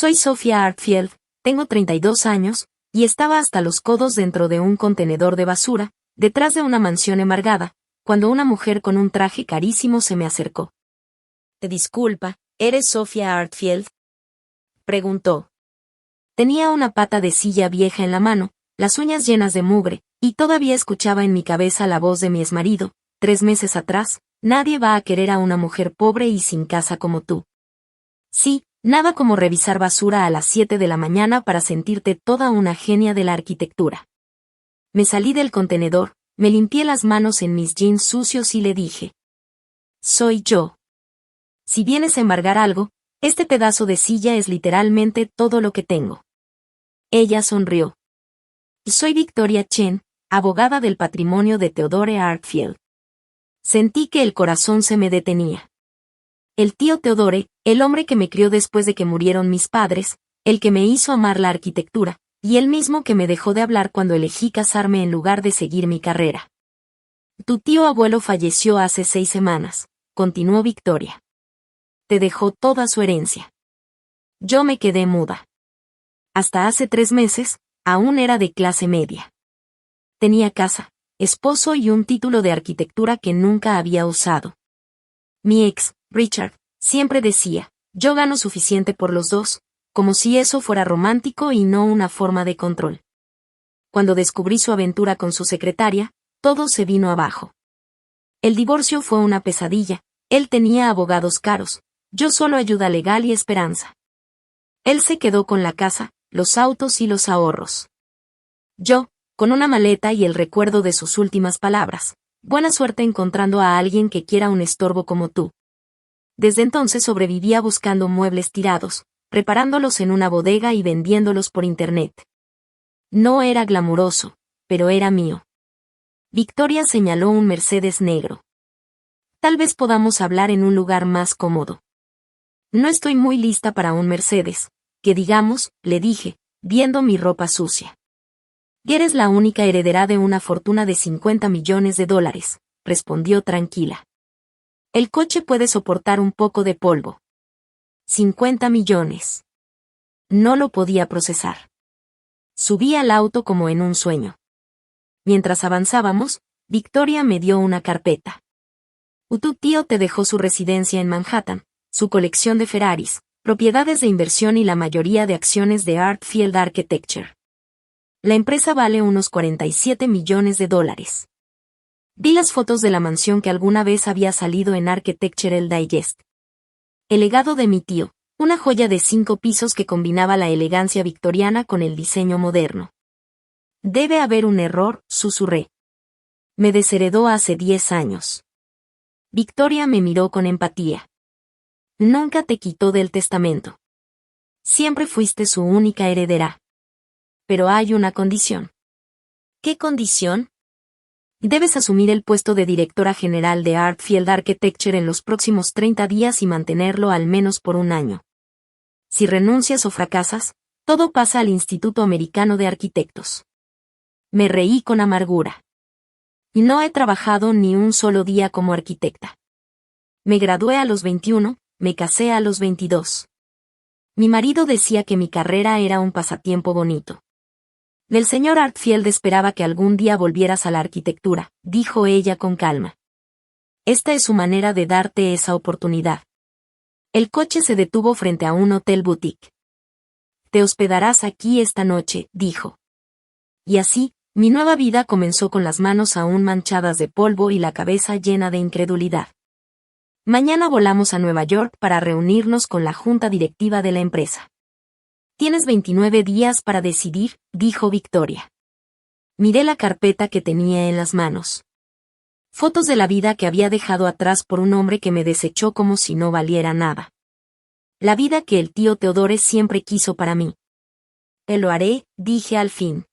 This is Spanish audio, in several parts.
Soy Sophia Artfield, tengo 32 años, y estaba hasta los codos dentro de un contenedor de basura, detrás de una mansión embargada, cuando una mujer con un traje carísimo se me acercó. «¿Te disculpa, eres Sophia Artfield?», preguntó. Tenía una pata de silla vieja en la mano, las uñas llenas de mugre, y todavía escuchaba en mi cabeza la voz de mi exmarido, 3 meses atrás: «Nadie va a querer a una mujer pobre y sin casa como tú». Sí, nada como revisar basura a las 7 de la mañana para sentirte toda una genia de la arquitectura. Me salí del contenedor, me limpié las manos en mis jeans sucios y le dije: «Soy yo. Si vienes a embargar algo, este pedazo de silla es literalmente todo lo que tengo». Ella sonrió. «Soy Victoria Chen, abogada del patrimonio de Theodore Artfield». Sentí que el corazón se me detenía. El tío Theodore, el hombre que me crió después de que murieron mis padres, el que me hizo amar la arquitectura, y el mismo que me dejó de hablar cuando elegí casarme en lugar de seguir mi carrera. «Tu tío abuelo falleció hace 6 semanas», continuó Victoria. «Te dejó toda su herencia». Yo me quedé muda. Hasta hace 3 meses, aún era de clase media. Tenía casa, esposo y un título de arquitectura que nunca había usado. Mi ex, Richard, siempre decía: «Yo gano suficiente por los dos», como si eso fuera romántico y no una forma de control. Cuando descubrí su aventura con su secretaria, todo se vino abajo. El divorcio fue una pesadilla, él tenía abogados caros, yo solo ayuda legal y esperanza. Él se quedó con la casa, los autos y los ahorros. Yo, con una maleta y el recuerdo de sus últimas palabras: «Buena suerte encontrando a alguien que quiera un estorbo como tú». Desde entonces sobrevivía buscando muebles tirados, preparándolos en una bodega y vendiéndolos por internet. No era glamuroso, pero era mío. Victoria señaló un Mercedes negro. «Tal vez podamos hablar en un lugar más cómodo». «No estoy muy lista para un Mercedes, que digamos», le dije, viendo mi ropa sucia. «Eres la única heredera de una fortuna de $50 millones», respondió tranquila. «El coche puede soportar un poco de polvo». 50 millones. No lo podía procesar. Subí al auto como en un sueño. Mientras avanzábamos, Victoria me dio una carpeta. «Tu tío te dejó su residencia en Manhattan, su colección de Ferraris, propiedades de inversión y la mayoría de acciones de Artfield Architecture. La empresa vale unos $47 millones. Vi las fotos de la mansión que alguna vez había salido en Architectural Digest. El legado de mi tío, una joya de 5 pisos que combinaba la elegancia victoriana con el diseño moderno». «Debe haber un error», susurré. «Me desheredó hace 10 años». Victoria me miró con empatía. «Nunca te quitó del testamento. Siempre fuiste su única heredera. Pero hay una condición». «¿Qué condición?». «Debes asumir el puesto de directora general de Artfield Architecture en los próximos 30 días y mantenerlo al menos por un año. Si renuncias o fracasas, todo pasa al Instituto Americano de Arquitectos». Me reí con amargura. Y no he trabajado ni un solo día como arquitecta. Me gradué a los 21, me casé a los 22. Mi marido decía que mi carrera era un pasatiempo bonito. «El señor Artfield esperaba que algún día volvieras a la arquitectura», dijo ella con calma. «Esta es su manera de darte esa oportunidad». El coche se detuvo frente a un hotel boutique. «Te hospedarás aquí esta noche», dijo. Y así, mi nueva vida comenzó con las manos aún manchadas de polvo y la cabeza llena de incredulidad. Mañana volamos a Nueva York para reunirnos con la junta directiva de la empresa. «Tienes 29 días para decidir», dijo Victoria. Miré la carpeta que tenía en las manos. Fotos de la vida que había dejado atrás por un hombre que me desechó como si no valiera nada. La vida que el tío Theodore siempre quiso para mí. «Lo haré», dije al fin.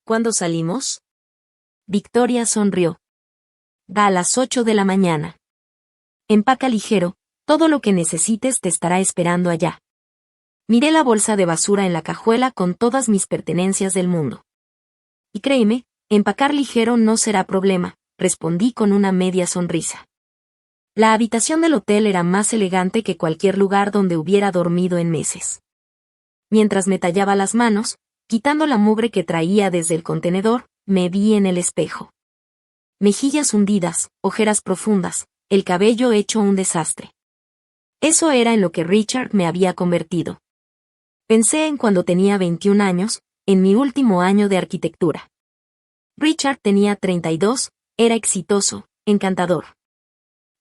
«¿Cuándo salimos?». Victoria sonrió. «A las 8 de la mañana. Empaca ligero, todo lo que necesites te estará esperando allá». Miré la bolsa de basura en la cajuela con todas mis pertenencias del mundo. «Y créeme, empacar ligero no será problema», respondí con una media sonrisa. La habitación del hotel era más elegante que cualquier lugar donde hubiera dormido en meses. Mientras me tallaba las manos, quitando la mugre que traía desde el contenedor, me vi en el espejo. Mejillas hundidas, ojeras profundas, el cabello hecho un desastre. Eso era en lo que Richard me había convertido. Pensé en cuando tenía 21 años, en mi último año de arquitectura. Richard tenía 32, era exitoso, encantador.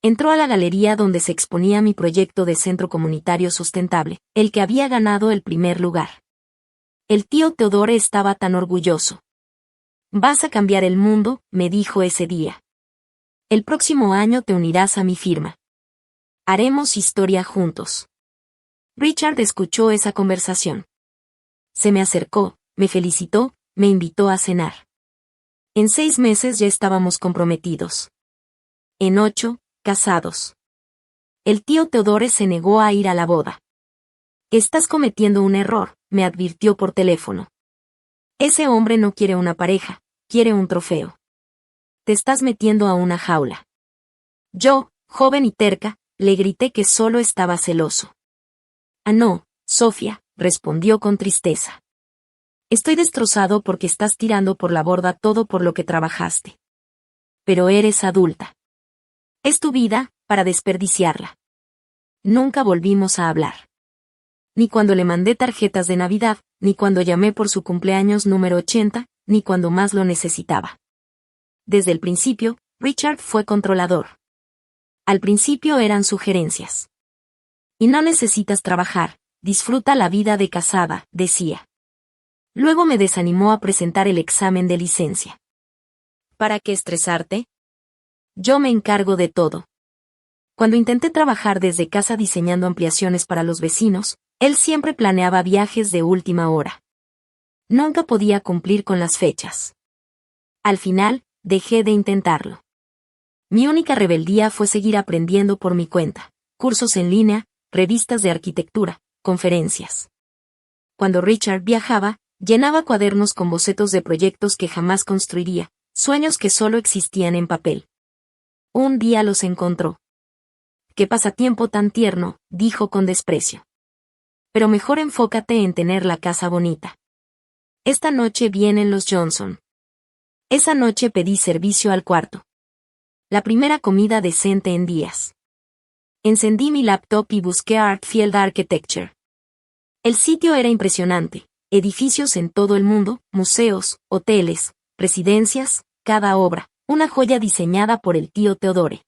Entró a la galería donde se exponía mi proyecto de centro comunitario sustentable, el que había ganado el primer lugar. El tío Theodore estaba tan orgulloso. «Vas a cambiar el mundo», me dijo ese día. «El próximo año te unirás a mi firma. Haremos historia juntos». Richard escuchó esa conversación. Se me acercó, me felicitó, me invitó a cenar. En 6 meses ya estábamos comprometidos. En 8, casados. El tío Theodore se negó a ir a la boda. «Estás cometiendo un error», me advirtió por teléfono. «Ese hombre no quiere una pareja, quiere un trofeo. Te estás metiendo a una jaula». Yo, joven y terca, le grité que solo estaba celoso. «Ah, no, Sofía», respondió con tristeza. «Estoy destrozado porque estás tirando por la borda todo por lo que trabajaste. Pero eres adulta. Es tu vida, para desperdiciarla». Nunca volvimos a hablar. Ni cuando le mandé tarjetas de Navidad, ni cuando llamé por su cumpleaños número 80, ni cuando más lo necesitaba. Desde el principio, Richard fue controlador. Al principio eran sugerencias. «Y no necesitas trabajar, disfruta la vida de casada», decía. Luego me desanimó a presentar el examen de licencia. «¿Para qué estresarte? Yo me encargo de todo». Cuando intenté trabajar desde casa diseñando ampliaciones para los vecinos, él siempre planeaba viajes de última hora. Nunca podía cumplir con las fechas. Al final, dejé de intentarlo. Mi única rebeldía fue seguir aprendiendo por mi cuenta, cursos en línea, revistas de arquitectura, conferencias. Cuando Richard viajaba, llenaba cuadernos con bocetos de proyectos que jamás construiría, sueños que solo existían en papel. Un día los encontró. «Qué pasatiempo tan tierno», dijo con desprecio. «Pero mejor enfócate en tener la casa bonita. Esta noche vienen los Johnson». Esa noche pedí servicio al cuarto. La primera comida decente en días. Encendí mi laptop y busqué Artfield Architecture. El sitio era impresionante, edificios en todo el mundo, museos, hoteles, residencias, cada obra, una joya diseñada por el tío Theodore.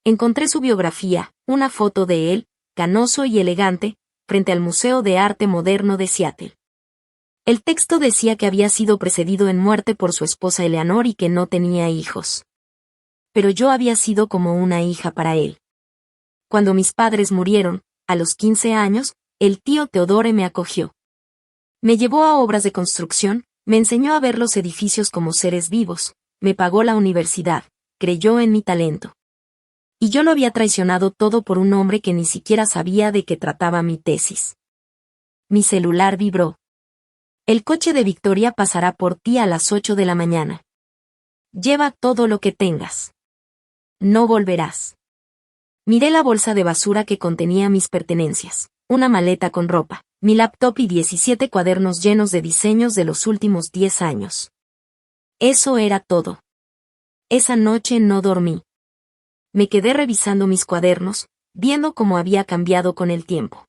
Encontré su biografía, una foto de él, canoso y elegante, frente al Museo de Arte Moderno de Seattle. El texto decía que había sido precedido en muerte por su esposa Eleanor y que no tenía hijos. Pero yo había sido como una hija para él. Cuando mis padres murieron, a los 15 años, el tío Theodore me acogió. Me llevó a obras de construcción, me enseñó a ver los edificios como seres vivos, me pagó la universidad, creyó en mi talento. Y yo lo había traicionado todo por un hombre que ni siquiera sabía de qué trataba mi tesis. Mi celular vibró. «El coche de Victoria pasará por ti a las 8 de la mañana. Lleva todo lo que tengas. No volverás». Miré la bolsa de basura que contenía mis pertenencias, una maleta con ropa, mi laptop y 17 cuadernos llenos de diseños de los últimos 10 años. Eso era todo. Esa noche no dormí. Me quedé revisando mis cuadernos, viendo cómo había cambiado con el tiempo.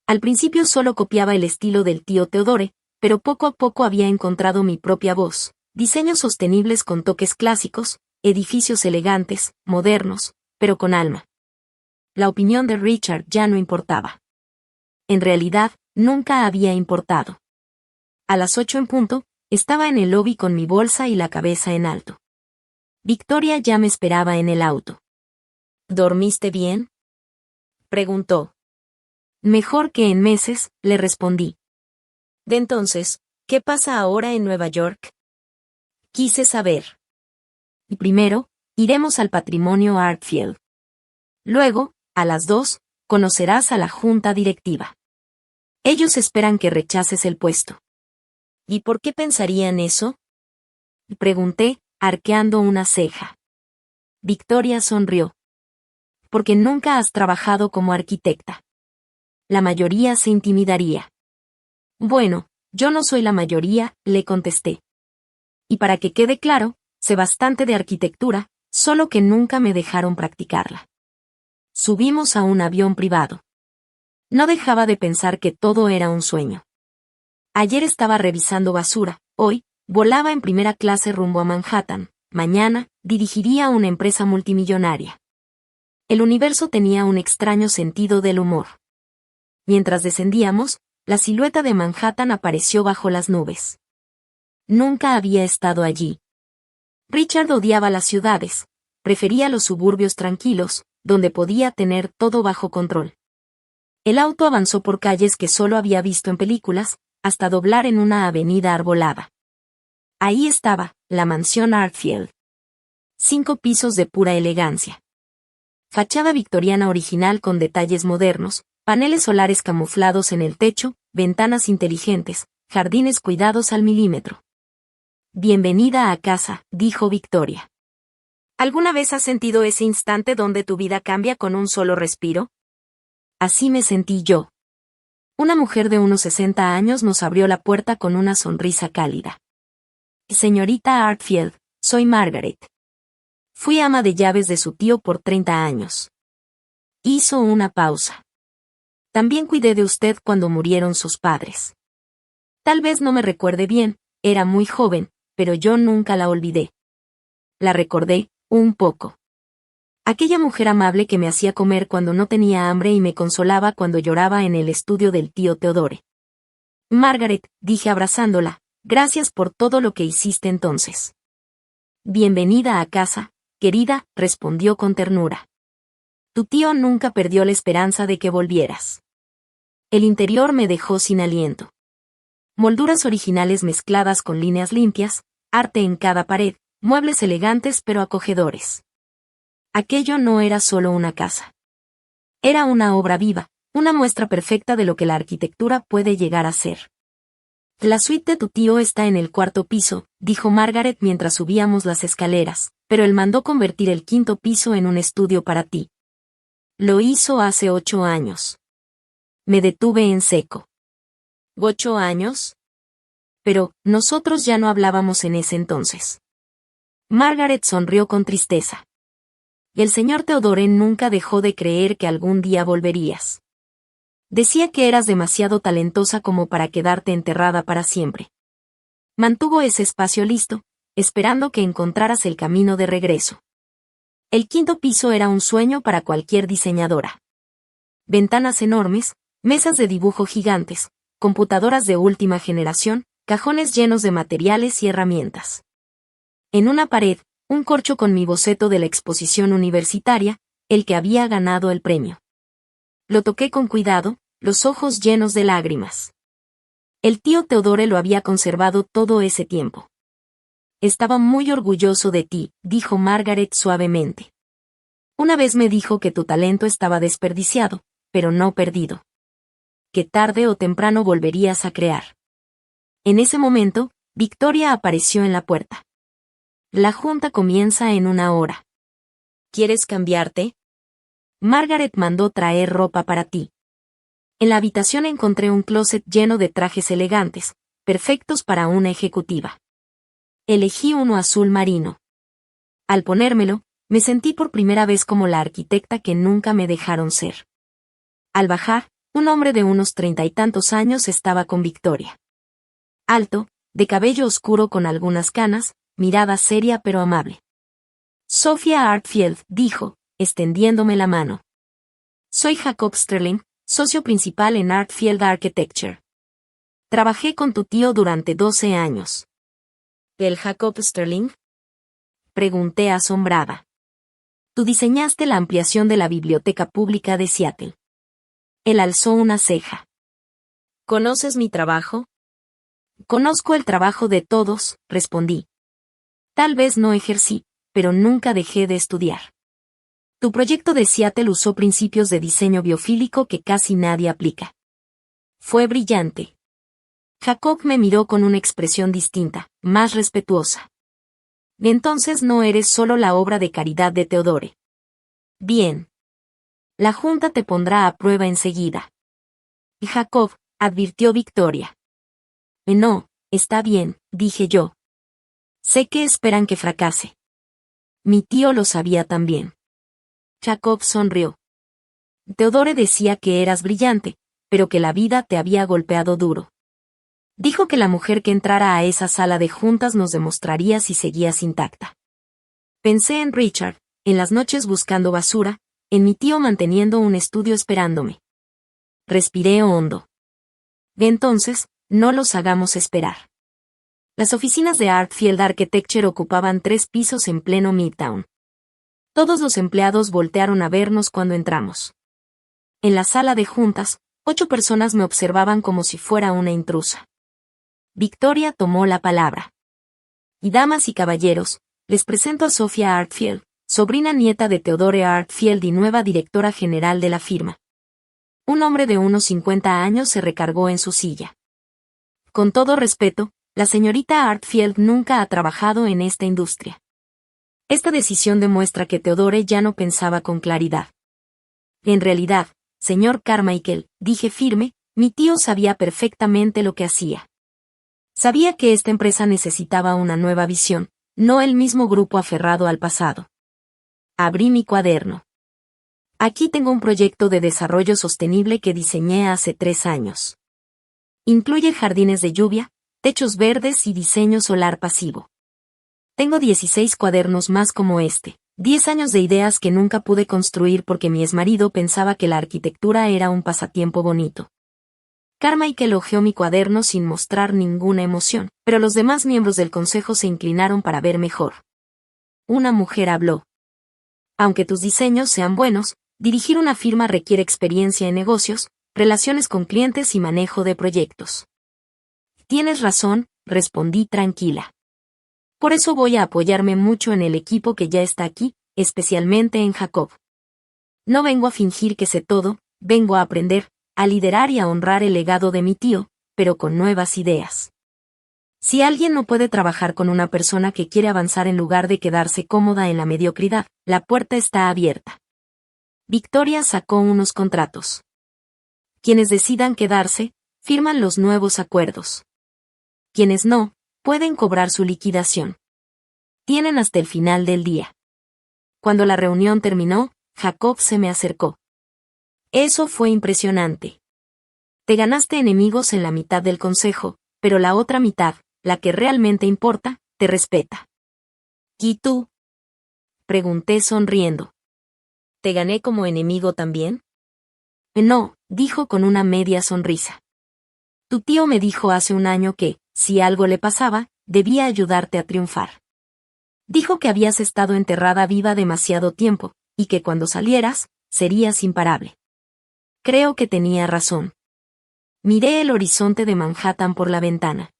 Al principio solo copiaba el estilo del tío Theodore, pero poco a poco había encontrado mi propia voz, diseños sostenibles con toques clásicos, edificios elegantes, modernos, pero con alma. La opinión de Richard ya no importaba. En realidad, nunca había importado. A las 8 en punto, estaba en el lobby con mi bolsa y la cabeza en alto. Victoria ya me esperaba en el auto. «¿Dormiste bien?», preguntó. «Mejor que en meses», le respondí. «De entonces, ¿qué pasa ahora en Nueva York?», quise saber. «Y primero, iremos al patrimonio Artfield. Luego, a las 2, conocerás a la junta directiva. Ellos esperan que rechaces el puesto». «¿Y por qué pensarían eso?», pregunté, arqueando una ceja. Victoria sonrió. «Porque nunca has trabajado como arquitecta. La mayoría se intimidaría». Bueno, yo no soy la mayoría, le contesté. Y para que quede claro, sé bastante de arquitectura, solo que nunca me dejaron practicarla. Subimos a un avión privado. No dejaba de pensar que todo era un sueño. Ayer estaba revisando basura, hoy, volaba en primera clase rumbo a Manhattan, mañana, dirigiría una empresa multimillonaria. El universo tenía un extraño sentido del humor. Mientras descendíamos, la silueta de Manhattan apareció bajo las nubes. Nunca había estado allí. Richard odiaba las ciudades, prefería los suburbios tranquilos, donde podía tener todo bajo control. El auto avanzó por calles que solo había visto en películas, hasta doblar en una avenida arbolada. Ahí estaba, la mansión Artfield. 5 pisos de pura elegancia. Fachada victoriana original con detalles modernos, paneles solares camuflados en el techo, ventanas inteligentes, jardines cuidados al milímetro. Bienvenida a casa, dijo Victoria. ¿Alguna vez has sentido ese instante donde tu vida cambia con un solo respiro? Así me sentí yo. Una mujer de unos 60 años nos abrió la puerta con una sonrisa cálida. Señorita Artfield, soy Margaret. Fui ama de llaves de su tío por 30 años. Hizo una pausa. También cuidé de usted cuando murieron sus padres. Tal vez no me recuerde bien, era muy joven, pero yo nunca la olvidé. La recordé, un poco. Aquella mujer amable que me hacía comer cuando no tenía hambre y me consolaba cuando lloraba en el estudio del tío Teodore. Margaret, dije abrazándola, gracias por todo lo que hiciste entonces. Bienvenida a casa, querida, respondió con ternura. Tu tío nunca perdió la esperanza de que volvieras. El interior me dejó sin aliento. Molduras originales mezcladas con líneas limpias, arte en cada pared, muebles elegantes pero acogedores. Aquello no era solo una casa. Era una obra viva, una muestra perfecta de lo que la arquitectura puede llegar a ser. La suite de tu tío está en el 4º piso, dijo Margaret mientras subíamos las escaleras, pero él mandó convertir el 5º piso en un estudio para ti. Lo hizo hace 8 años. Me detuve en seco. ¿8 años? Pero, nosotros ya no hablábamos en ese entonces. Margaret sonrió con tristeza. El señor Teodore nunca dejó de creer que algún día volverías. Decía que eras demasiado talentosa como para quedarte enterrada para siempre. Mantuvo ese espacio listo, esperando que encontraras el camino de regreso. El 5º piso era un sueño para cualquier diseñadora. Ventanas enormes, mesas de dibujo gigantes, computadoras de última generación, cajones llenos de materiales y herramientas. En una pared, un corcho con mi boceto de la exposición universitaria, el que había ganado el premio. Lo toqué con cuidado, los ojos llenos de lágrimas. El tío Teodore lo había conservado todo ese tiempo. Estaba muy orgulloso de ti, dijo Margaret suavemente. Una vez me dijo que tu talento estaba desperdiciado, pero no perdido. Que tarde o temprano volverías a crear. En ese momento, Victoria apareció en la puerta. La junta comienza en 1 hora. ¿Quieres cambiarte? Margaret mandó traer ropa para ti. En la habitación encontré un closet lleno de trajes elegantes, perfectos para una ejecutiva. Elegí uno azul marino. Al ponérmelo, me sentí por primera vez como la arquitecta que nunca me dejaron ser. Al bajar, un hombre de unos 30 y tantos años estaba con Victoria. Alto, de cabello oscuro con algunas canas, mirada seria pero amable. Sophia Artfield, dijo, extendiéndome la mano. Soy Jacob Sterling, socio principal en Artfield Architecture. Trabajé con tu tío durante 12 años. ¿El Jacob Sterling? Pregunté asombrada. Tú diseñaste la ampliación de la biblioteca pública de Seattle. Él alzó una ceja. ¿Conoces mi trabajo? Conozco el trabajo de todos, respondí. Tal vez no ejercí, pero nunca dejé de estudiar. Tu proyecto de Seattle usó principios de diseño biofílico que casi nadie aplica. Fue brillante. Jacob me miró con una expresión distinta, más respetuosa. Entonces no eres solo la obra de caridad de Teodore. Bien. La junta te pondrá a prueba enseguida. Jacob, advirtió Victoria. No, está bien, dije yo. Sé que esperan que fracase. Mi tío lo sabía también. Jacob sonrió. Theodore decía que eras brillante, pero que la vida te había golpeado duro. Dijo que la mujer que entrara a esa sala de juntas nos demostraría si seguías intacta. Pensé en Richard, en las noches buscando basura, en mi tío manteniendo un estudio esperándome. Respiré hondo. Entonces, no los hagamos esperar. Las oficinas de Artfield Architecture ocupaban 3 pisos en pleno Midtown. Todos los empleados voltearon a vernos cuando entramos. En la sala de juntas, 8 personas me observaban como si fuera una intrusa. Victoria tomó la palabra. Y damas y caballeros, les presento a Sophia Artfield, sobrina nieta de Theodore Artfield y nueva directora general de la firma. Un hombre de unos 50 años se recargó en su silla. Con todo respeto, la señorita Artfield nunca ha trabajado en esta industria. Esta decisión demuestra que Theodore ya no pensaba con claridad. En realidad, señor Carmichael, dije firme, mi tío sabía perfectamente lo que hacía. Sabía que esta empresa necesitaba una nueva visión, no el mismo grupo aferrado al pasado. Abrí mi cuaderno. Aquí tengo un proyecto de desarrollo sostenible que diseñé hace 3 años. Incluye jardines de lluvia, techos verdes y diseño solar pasivo. Tengo 16 cuadernos más como este, 10 años de ideas que nunca pude construir porque mi exmarido pensaba que la arquitectura era un pasatiempo bonito. Carmichael hojeó mi cuaderno sin mostrar ninguna emoción, pero los demás miembros del consejo se inclinaron para ver mejor. Una mujer habló. Aunque tus diseños sean buenos, dirigir una firma requiere experiencia en negocios, relaciones con clientes y manejo de proyectos. Tienes razón, respondí tranquila. Por eso voy a apoyarme mucho en el equipo que ya está aquí, especialmente en Jacob. No vengo a fingir que sé todo, vengo a aprender, a liderar y a honrar el legado de mi tío, pero con nuevas ideas. Si alguien no puede trabajar con una persona que quiere avanzar en lugar de quedarse cómoda en la mediocridad, la puerta está abierta. Victoria sacó unos contratos. Quienes decidan quedarse, firman los nuevos acuerdos. Quienes no, pueden cobrar su liquidación. Tienen hasta el final del día. Cuando la reunión terminó, Jacob se me acercó. Eso fue impresionante. Te ganaste enemigos en la mitad del consejo, pero la otra mitad, la que realmente importa, te respeta. ¿Y tú? Pregunté sonriendo. ¿Te gané como enemigo también? No, dijo con una media sonrisa. Tu tío me dijo hace un año que, si algo le pasaba, debía ayudarte a triunfar. Dijo que habías estado enterrada viva demasiado tiempo, y que cuando salieras, serías imparable. Creo que tenía razón. Miré el horizonte de Manhattan por la ventana.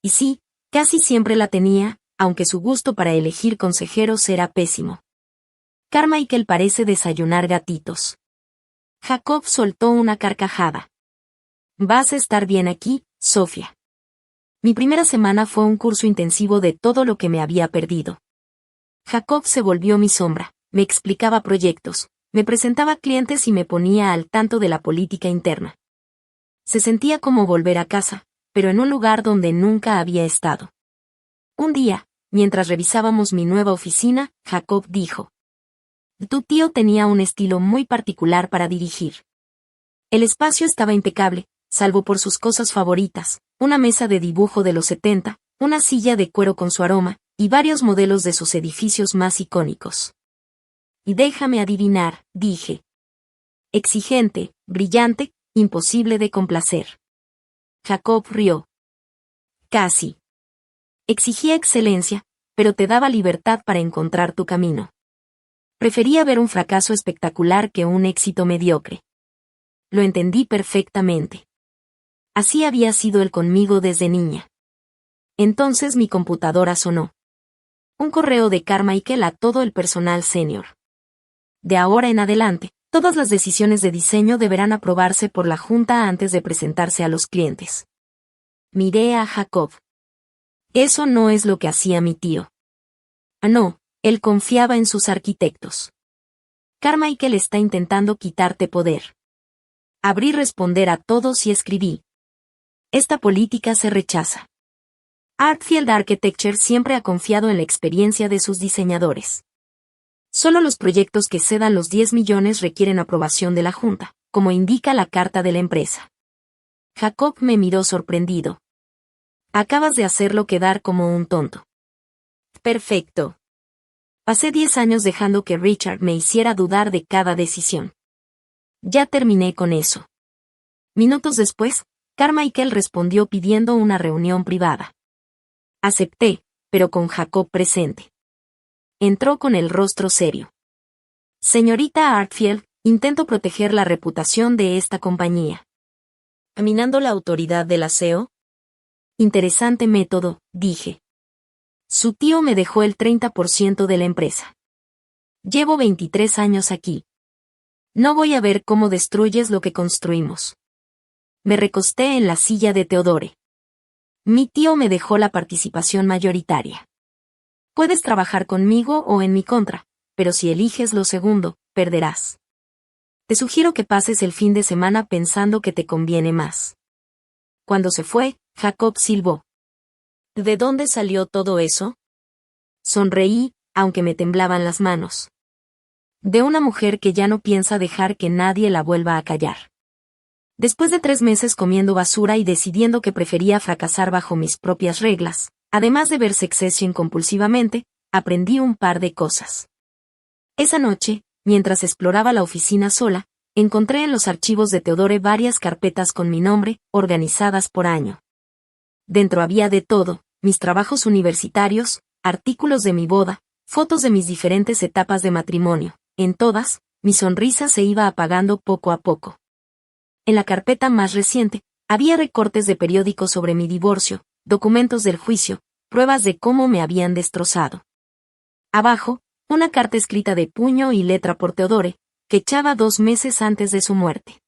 Y sí, casi siempre la tenía, aunque su gusto para elegir consejeros era pésimo. Carmichael parece desayunar gatitos. Jacob soltó una carcajada. Vas a estar bien aquí, Sophia. Mi primera semana fue un curso intensivo de todo lo que me había perdido. Jacob se volvió mi sombra, me explicaba proyectos, me presentaba clientes y me ponía al tanto de la política interna. Se sentía como volver a casa, pero en un lugar donde nunca había estado. Un día, mientras revisábamos mi nueva oficina, Jacob dijo: Tu tío tenía un estilo muy particular para dirigir. El espacio estaba impecable, salvo por sus cosas favoritas, una mesa de dibujo de los 70, una silla de cuero con su aroma, y varios modelos de sus edificios más icónicos. Y déjame adivinar, dije. Exigente, brillante, imposible de complacer. Jacob rió. Casi. Exigía excelencia, pero te daba libertad para encontrar tu camino. Prefería ver un fracaso espectacular que un éxito mediocre. Lo entendí perfectamente. Así había sido él conmigo desde niña. Entonces mi computadora sonó. Un correo de Carmichael a todo el personal senior. De ahora en adelante, todas las decisiones de diseño deberán aprobarse por la junta antes de presentarse a los clientes. Miré a Jacob. Eso no es lo que hacía mi tío. No, él confiaba en sus arquitectos. Carmichael está intentando quitarte poder. Abrí responder a todos y escribí. Esta política se rechaza. Artfield Architecture siempre ha confiado en la experiencia de sus diseñadores. Solo los proyectos que excedan los 10 millones requieren aprobación de la Junta, como indica la carta de la empresa. Jacob me miró sorprendido. Acabas de hacerlo quedar como un tonto. Perfecto. Pasé 10 años dejando que Richard me hiciera dudar de cada decisión. Ya terminé con eso. Minutos después, Carmichael respondió pidiendo una reunión privada. Acepté, pero con Jacob presente. Entró con el rostro serio. Señorita Artfield, intento proteger la reputación de esta compañía. ¿Caminando la autoridad del aseo? Interesante método, dije. Su tío me dejó el 30% de la empresa. Llevo 23 años aquí. No voy a ver cómo destruyes lo que construimos. Me recosté en la silla de Theodore. Mi tío me dejó la participación mayoritaria. Puedes trabajar conmigo o en mi contra, pero si eliges lo segundo, perderás. Te sugiero que pases el fin de semana pensando que te conviene más. Cuando se fue, Jacob silbó. ¿De dónde salió todo eso? Sonreí, aunque me temblaban las manos. De una mujer que ya no piensa dejar que nadie la vuelva a callar. Después de 3 meses comiendo basura y decidiendo que prefería fracasar bajo mis propias reglas, además de ver Succession compulsivamente, aprendí un par de cosas. Esa noche, mientras exploraba la oficina sola, encontré en los archivos de Theodore varias carpetas con mi nombre, organizadas por año. Dentro había de todo, mis trabajos universitarios, artículos de mi boda, fotos de mis diferentes etapas de matrimonio. En todas, mi sonrisa se iba apagando poco a poco. En la carpeta más reciente, había recortes de periódicos sobre mi divorcio, documentos del juicio, pruebas de cómo me habían destrozado. Abajo, una carta escrita de puño y letra por Theodore, que echaba 2 meses antes de su muerte.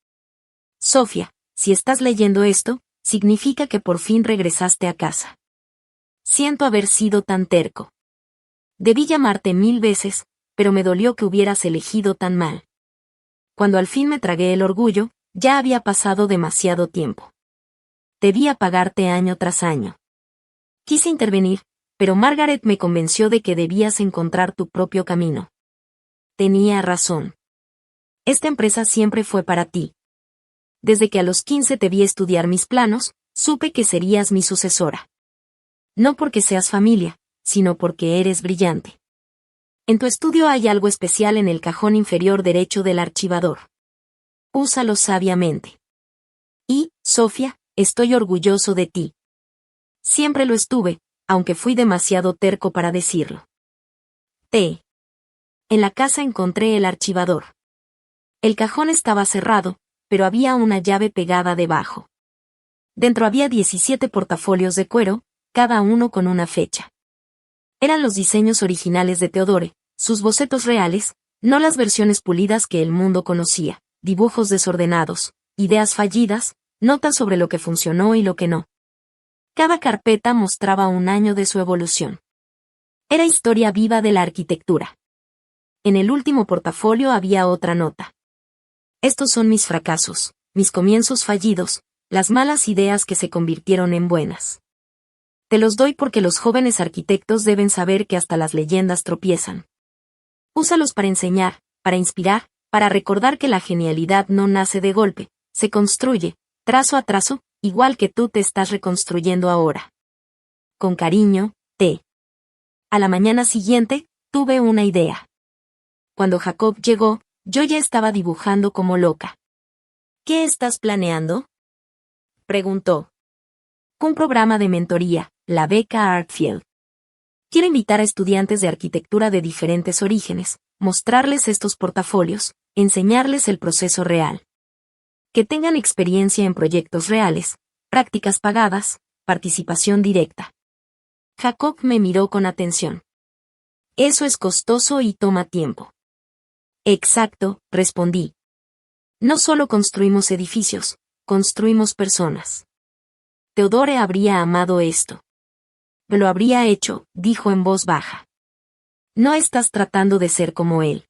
Sofía, si estás leyendo esto, significa que por fin regresaste a casa. Siento haber sido tan terco. Debí llamarte 1000 veces, pero me dolió que hubieras elegido tan mal. Cuando al fin me tragué el orgullo, ya había pasado demasiado tiempo. Debía pagarte año tras año. Quise intervenir, pero Margaret me convenció de que debías encontrar tu propio camino. Tenía razón. Esta empresa siempre fue para ti. Desde que a los 15 te vi estudiar mis planos, supe que serías mi sucesora. No porque seas familia, sino porque eres brillante. En tu estudio hay algo especial en el cajón inferior derecho del archivador. Úsalo sabiamente. Y, Sofía, estoy orgulloso de ti. Siempre lo estuve, aunque fui demasiado terco para decirlo. En la casa encontré el archivador. El cajón estaba cerrado, pero había una llave pegada debajo. Dentro había 17 portafolios de cuero, cada uno con una fecha. Eran los diseños originales de Theodore, sus bocetos reales, no las versiones pulidas que el mundo conocía, dibujos desordenados, ideas fallidas, notas sobre lo que funcionó y lo que no. Cada carpeta mostraba un año de su evolución. Era historia viva de la arquitectura. En el último portafolio había otra nota. Estos son mis fracasos, mis comienzos fallidos, las malas ideas que se convirtieron en buenas. Te los doy porque los jóvenes arquitectos deben saber que hasta las leyendas tropiezan. Úsalos para enseñar, para inspirar, para recordar que la genialidad no nace de golpe, se construye, trazo a trazo, igual que tú te estás reconstruyendo ahora. Con cariño, T. A la mañana siguiente, tuve una idea. Cuando Jacob llegó, yo ya estaba dibujando como loca. ¿Qué estás planeando?, preguntó. Un programa de mentoría, la beca Artfield. Quiero invitar a estudiantes de arquitectura de diferentes orígenes, mostrarles estos portafolios, enseñarles el proceso real. Que tengan experiencia en proyectos reales, prácticas pagadas, participación directa. Jacob me miró con atención. Eso es costoso y toma tiempo. Exacto, respondí. No solo construimos edificios, construimos personas. Theodore habría amado esto. Lo habría hecho, dijo en voz baja. No estás tratando de ser como él.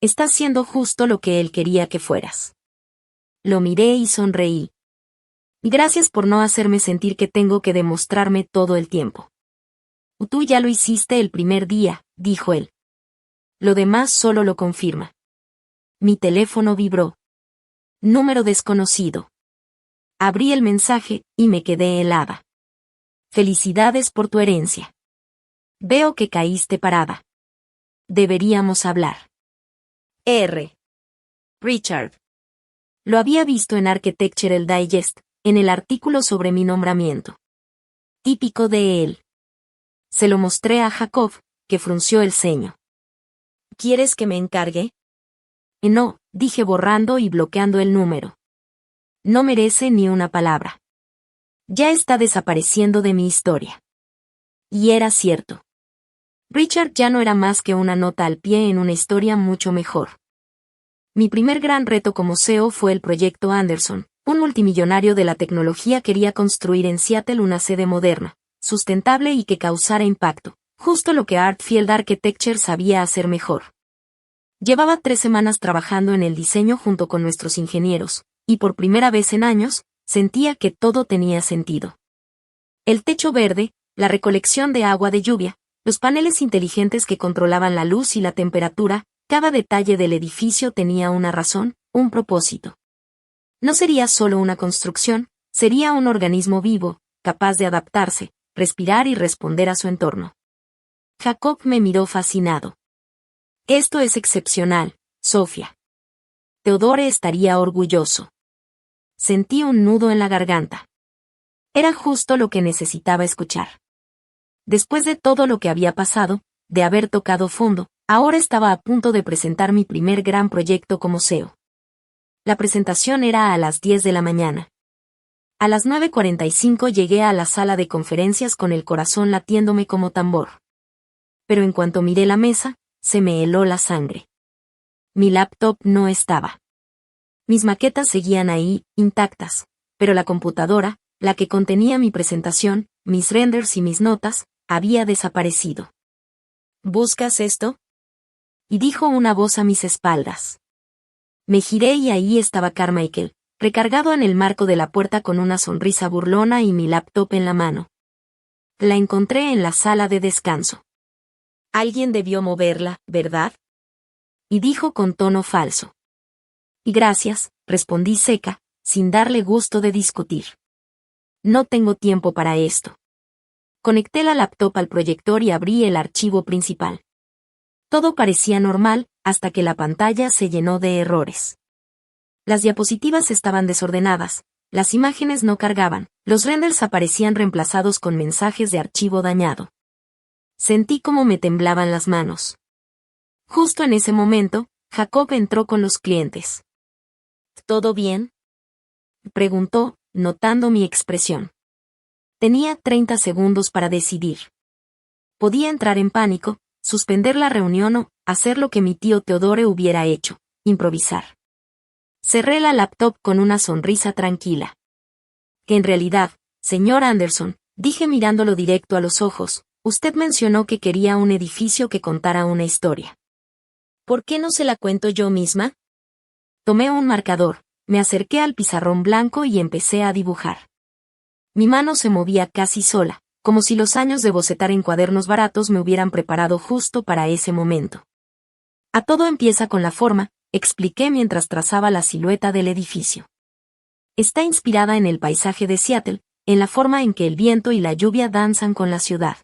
Estás siendo justo lo que él quería que fueras. Lo miré y sonreí. Y gracias por no hacerme sentir que tengo que demostrarme todo el tiempo. Tú ya lo hiciste el primer día, dijo él. Lo demás solo lo confirma. Mi teléfono vibró. Número desconocido. Abrí el mensaje y me quedé helada. Felicidades por tu herencia. Veo que caíste parada. Deberíamos hablar. R. Richard. Lo había visto en Architectural Digest, en el artículo sobre mi nombramiento. Típico de él. Se lo mostré a Jacob, que frunció el ceño. ¿Quieres que me encargue? No, dije borrando y bloqueando el número. No merece ni una palabra. Ya está desapareciendo de mi historia. Y era cierto. Richard ya no era más que una nota al pie en una historia mucho mejor. Mi primer gran reto como CEO fue el proyecto Anderson. Un multimillonario de la tecnología quería construir en Seattle una sede moderna, sustentable y que causara impacto, justo lo que Artfield Architecture sabía hacer mejor. Llevaba 3 semanas trabajando en el diseño junto con nuestros ingenieros, y por primera vez en años, sentía que todo tenía sentido. El techo verde, la recolección de agua de lluvia, los paneles inteligentes que controlaban la luz y la temperatura, cada detalle del edificio tenía una razón, un propósito. No sería solo una construcción, sería un organismo vivo, capaz de adaptarse, respirar y responder a su entorno. Jacob me miró fascinado. Esto es excepcional, Sofía. Teodore estaría orgulloso. Sentí un nudo en la garganta. Era justo lo que necesitaba escuchar. Después de todo lo que había pasado, de haber tocado fondo, ahora estaba a punto de presentar mi primer gran proyecto como CEO. La presentación era a las 10 de la mañana. A las 9:45 llegué a la sala de conferencias con el corazón latiéndome como tambor. Pero en cuanto miré la mesa, se me heló la sangre. Mi laptop no estaba. Mis maquetas seguían ahí, intactas, pero la computadora, la que contenía mi presentación, mis renders y mis notas, había desaparecido. ¿Buscas esto? Y dijo una voz a mis espaldas. Me giré y ahí estaba Carmichael, recargado en el marco de la puerta con una sonrisa burlona y mi laptop en la mano. La encontré en la sala de descanso. Alguien debió moverla, ¿verdad? Y dijo con tono falso. Y gracias, respondí seca, sin darle gusto de discutir. No tengo tiempo para esto. Conecté la laptop al proyector y abrí el archivo principal. Todo parecía normal, hasta que la pantalla se llenó de errores. Las diapositivas estaban desordenadas, las imágenes no cargaban, los renders aparecían reemplazados con mensajes de archivo dañado. Sentí como me temblaban las manos. Justo en ese momento, Jacob entró con los clientes. ¿Todo bien?, preguntó, notando mi expresión. Tenía 30 segundos para decidir. Podía entrar en pánico, suspender la reunión o hacer lo que mi tío Teodore hubiera hecho, improvisar. Cerré la laptop con una sonrisa tranquila. En realidad, señor Anderson, dije mirándolo directo a los ojos, usted mencionó que quería un edificio que contara una historia. ¿Por qué no se la cuento yo misma? Tomé un marcador, me acerqué al pizarrón blanco y empecé a dibujar. Mi mano se movía casi sola, como si los años de bocetar en cuadernos baratos me hubieran preparado justo para ese momento. A todo empieza con la forma, expliqué mientras trazaba la silueta del edificio. Está inspirada en el paisaje de Seattle, en la forma en que el viento y la lluvia danzan con la ciudad.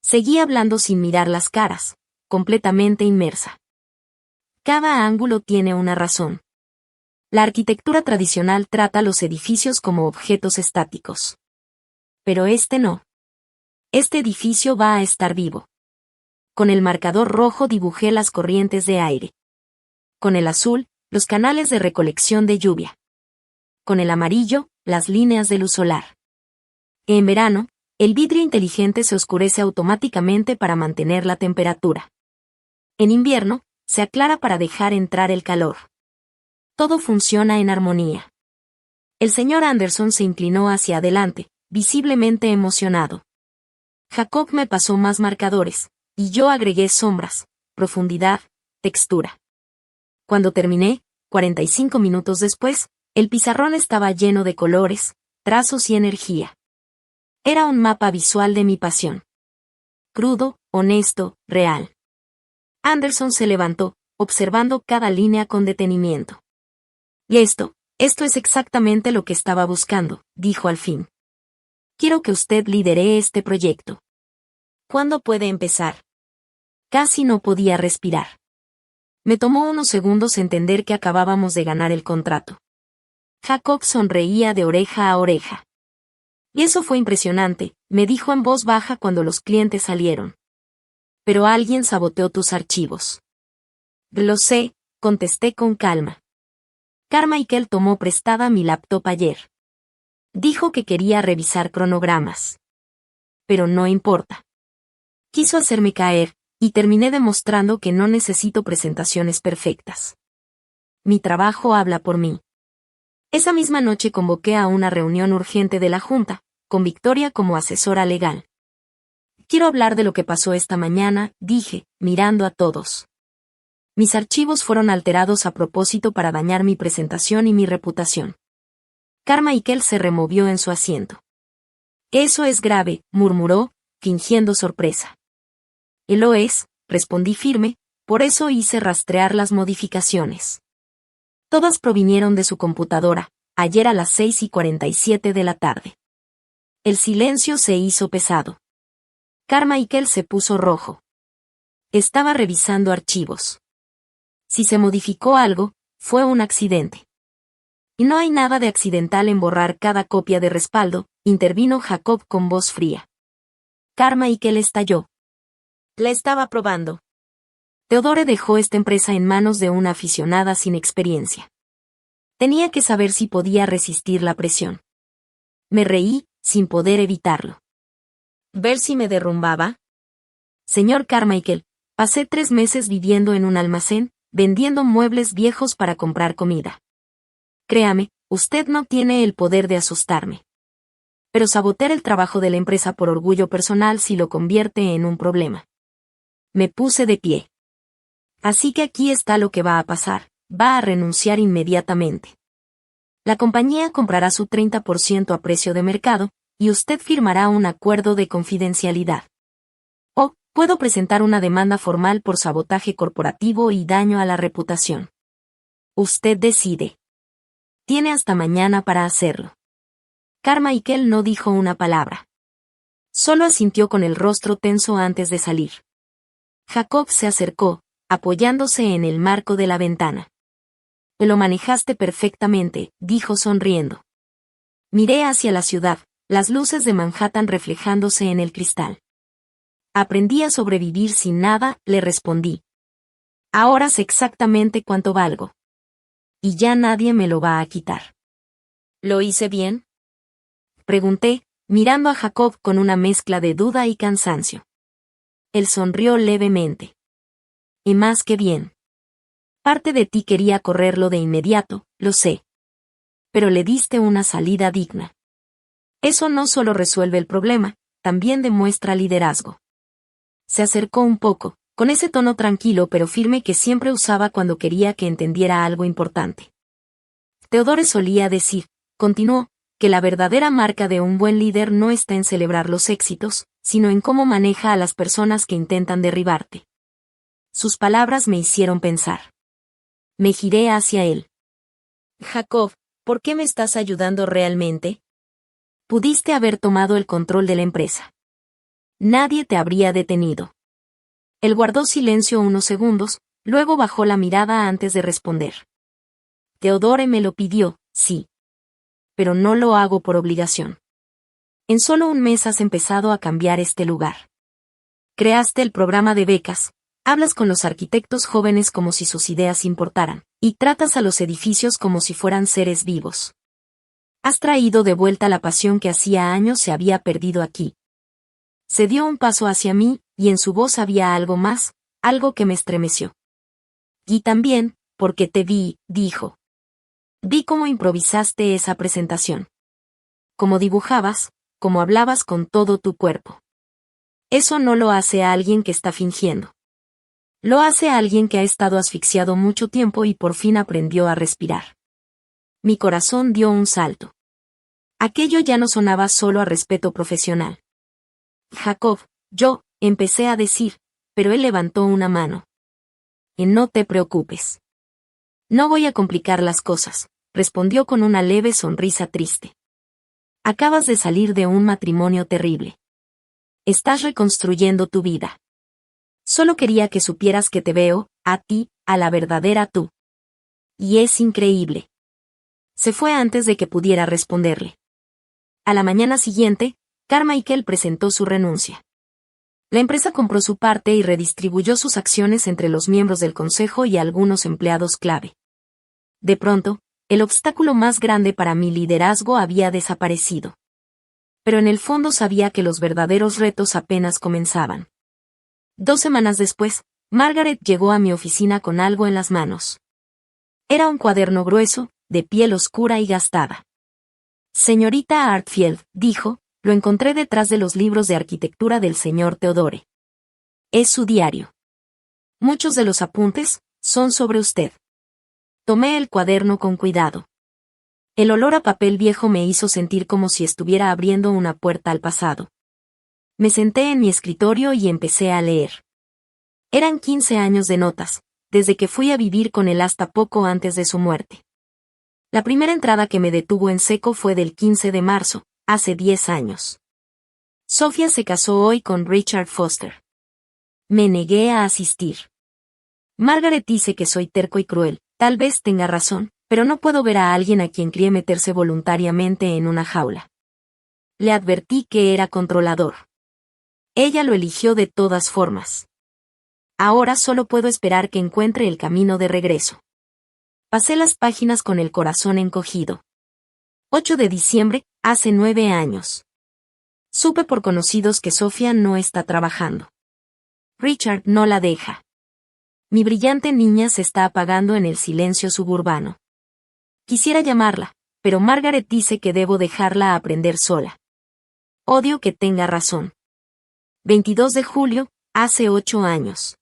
Seguí hablando sin mirar las caras, completamente inmersa. Cada ángulo tiene una razón. La arquitectura tradicional trata los edificios como objetos estáticos. Pero este no. Este edificio va a estar vivo. Con el marcador rojo dibujé las corrientes de aire. Con el azul, los canales de recolección de lluvia. Con el amarillo, las líneas de luz solar. En verano, el vidrio inteligente se oscurece automáticamente para mantener la temperatura. En invierno, se aclara para dejar entrar el calor. Todo funciona en armonía. El señor Anderson se inclinó hacia adelante, visiblemente emocionado. Jacob me pasó más marcadores, y yo agregué sombras, profundidad, textura. Cuando terminé, 45 minutos después, el pizarrón estaba lleno de colores, trazos y energía. Era un mapa visual de mi pasión. Crudo, honesto, real. Anderson se levantó, observando cada línea con detenimiento. Y esto es exactamente lo que estaba buscando, dijo al fin. Quiero que usted lidere este proyecto. ¿Cuándo puede empezar? Casi no podía respirar. Me tomó unos segundos entender que acabábamos de ganar el contrato. Jacob sonreía de oreja a oreja. Y eso fue impresionante, me dijo en voz baja cuando los clientes salieron. Pero alguien saboteó tus archivos. Lo sé, contesté con calma. Carmichael tomó prestada mi laptop ayer. Dijo que quería revisar cronogramas. Pero no importa. Quiso hacerme caer, y terminé demostrando que no necesito presentaciones perfectas. Mi trabajo habla por mí. Esa misma noche convoqué a una reunión urgente de la Junta, con Victoria como asesora legal. Quiero hablar de lo que pasó esta mañana, dije, mirando a todos. Mis archivos fueron alterados a propósito para dañar mi presentación y mi reputación. Carmichael se removió en su asiento. Eso es grave, murmuró, fingiendo sorpresa. Lo es, respondí firme, por eso hice rastrear las modificaciones. Todas provinieron de su computadora, ayer a las 6:47 de la tarde. El silencio se hizo pesado. Carmichael se puso rojo. Estaba revisando archivos. Si se modificó algo, fue un accidente. Y no hay nada de accidental en borrar cada copia de respaldo, intervino Jacob con voz fría. Carmichael estalló. La estaba probando. Theodore dejó esta empresa en manos de una aficionada sin experiencia. Tenía que saber si podía resistir la presión. Me reí, sin poder evitarlo. ¿Ver si me derrumbaba? Señor Carmichael, pasé 3 meses viviendo en un almacén, vendiendo muebles viejos para comprar comida. Créame, usted no tiene el poder de asustarme. Pero sabotear el trabajo de la empresa por orgullo personal sí lo convierte en un problema. Me puse de pie. Así que aquí está lo que va a pasar, va a renunciar inmediatamente. La compañía comprará su 30% a precio de mercado, y usted firmará un acuerdo de confidencialidad. O, puedo presentar una demanda formal por sabotaje corporativo y daño a la reputación. Usted decide. Tiene hasta mañana para hacerlo. Carmichael no dijo una palabra. Solo asintió con el rostro tenso antes de salir. Jacob se acercó, apoyándose en el marco de la ventana. Lo manejaste perfectamente, dijo sonriendo. Miré hacia la ciudad, las luces de Manhattan reflejándose en el cristal. Aprendí a sobrevivir sin nada, le respondí. Ahora sé exactamente cuánto valgo. Y ya nadie me lo va a quitar. ¿Lo hice bien? Pregunté, mirando a Jacob con una mezcla de duda y cansancio. Él sonrió levemente. Y más que bien. Parte de ti quería correrlo de inmediato, lo sé. Pero le diste una salida digna. Eso no solo resuelve el problema, también demuestra liderazgo. Se acercó un poco, con ese tono tranquilo pero firme que siempre usaba cuando quería que entendiera algo importante. Theodore solía decir, continuó, que la verdadera marca de un buen líder no está en celebrar los éxitos, sino en cómo maneja a las personas que intentan derribarte. Sus palabras me hicieron pensar. Me giré hacia él. Jacob, ¿por qué me estás ayudando realmente? Pudiste haber tomado el control de la empresa. Nadie te habría detenido. Él guardó silencio unos segundos, luego bajó la mirada antes de responder. Theodore me lo pidió, sí. Pero no lo hago por obligación. En solo un mes has empezado a cambiar este lugar. Creaste el programa de becas, hablas con los arquitectos jóvenes como si sus ideas importaran, y tratas a los edificios como si fueran seres vivos. Has traído de vuelta la pasión que hacía años se había perdido aquí. Se dio un paso hacia mí, y en su voz había algo más, algo que me estremeció. Y también, porque te vi, dijo. Vi cómo improvisaste esa presentación. Cómo dibujabas, cómo hablabas con todo tu cuerpo. Eso no lo hace a alguien que está fingiendo. Lo hace a alguien que ha estado asfixiado mucho tiempo y por fin aprendió a respirar. Mi corazón dio un salto. Aquello ya no sonaba solo a respeto profesional. Jacob, empecé a decir, pero él levantó una mano. No te preocupes. No voy a complicar las cosas, respondió con una leve sonrisa triste. Acabas de salir de un matrimonio terrible. Estás reconstruyendo tu vida. Solo quería que supieras que te veo, a ti, a la verdadera tú. Y es increíble. Se fue antes de que pudiera responderle. A la mañana siguiente, Carmichael presentó su renuncia. La empresa compró su parte y redistribuyó sus acciones entre los miembros del consejo y algunos empleados clave. De pronto, el obstáculo más grande para mi liderazgo había desaparecido. Pero en el fondo sabía que los verdaderos retos apenas comenzaban. 2 semanas después, Margaret llegó a mi oficina con algo en las manos. Era un cuaderno grueso, de piel oscura y gastada. Señorita Artfield, dijo, lo encontré detrás de los libros de arquitectura del señor Theodore. Es su diario. Muchos de los apuntes son sobre usted. Tomé el cuaderno con cuidado. El olor a papel viejo me hizo sentir como si estuviera abriendo una puerta al pasado. Me senté en mi escritorio y empecé a leer. Eran 15 años de notas, desde que fui a vivir con él hasta poco antes de su muerte. La primera entrada que me detuvo en seco fue del 15 de marzo, hace 10 años. Sofía se casó hoy con Richard Foster. Me negué a asistir. Margaret dice que soy terco y cruel, tal vez tenga razón, pero no puedo ver a alguien a quien crié meterse voluntariamente en una jaula. Le advertí que era controlador. Ella lo eligió de todas formas. Ahora solo puedo esperar que encuentre el camino de regreso. Pasé las páginas con el corazón encogido. 8 de diciembre, hace 9 años. Supe por conocidos que Sofía no está trabajando. Richard no la deja. Mi brillante niña se está apagando en el silencio suburbano. Quisiera llamarla, pero Margaret dice que debo dejarla aprender sola. Odio que tenga razón. 22 de julio, hace 8 años.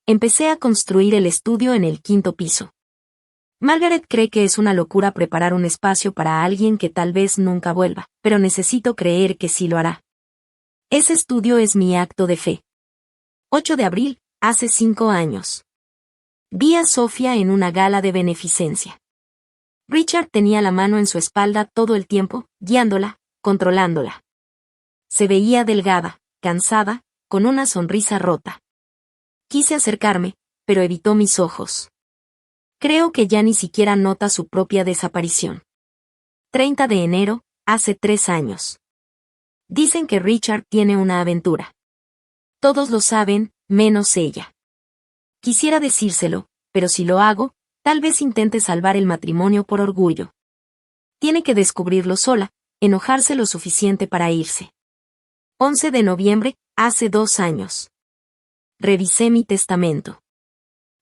Empecé a construir el estudio en el 5º piso. Margaret cree que es una locura preparar un espacio para alguien que tal vez nunca vuelva, pero necesito creer que sí lo hará. Ese estudio es mi acto de fe. 8 de abril, hace 5 años. Vi a Sofía en una gala de beneficencia. Richard tenía la mano en su espalda todo el tiempo, guiándola, controlándola. Se veía delgada, cansada, con una sonrisa rota. Quise acercarme, pero evitó mis ojos. Creo que ya ni siquiera nota su propia desaparición. 30 de enero, hace 3 años. Dicen que Richard tiene una aventura. Todos lo saben, menos ella. Quisiera decírselo, pero si lo hago, tal vez intente salvar el matrimonio por orgullo. Tiene que descubrirlo sola, enojarse lo suficiente para irse. 11 de noviembre, hace 2 años. Revisé mi testamento.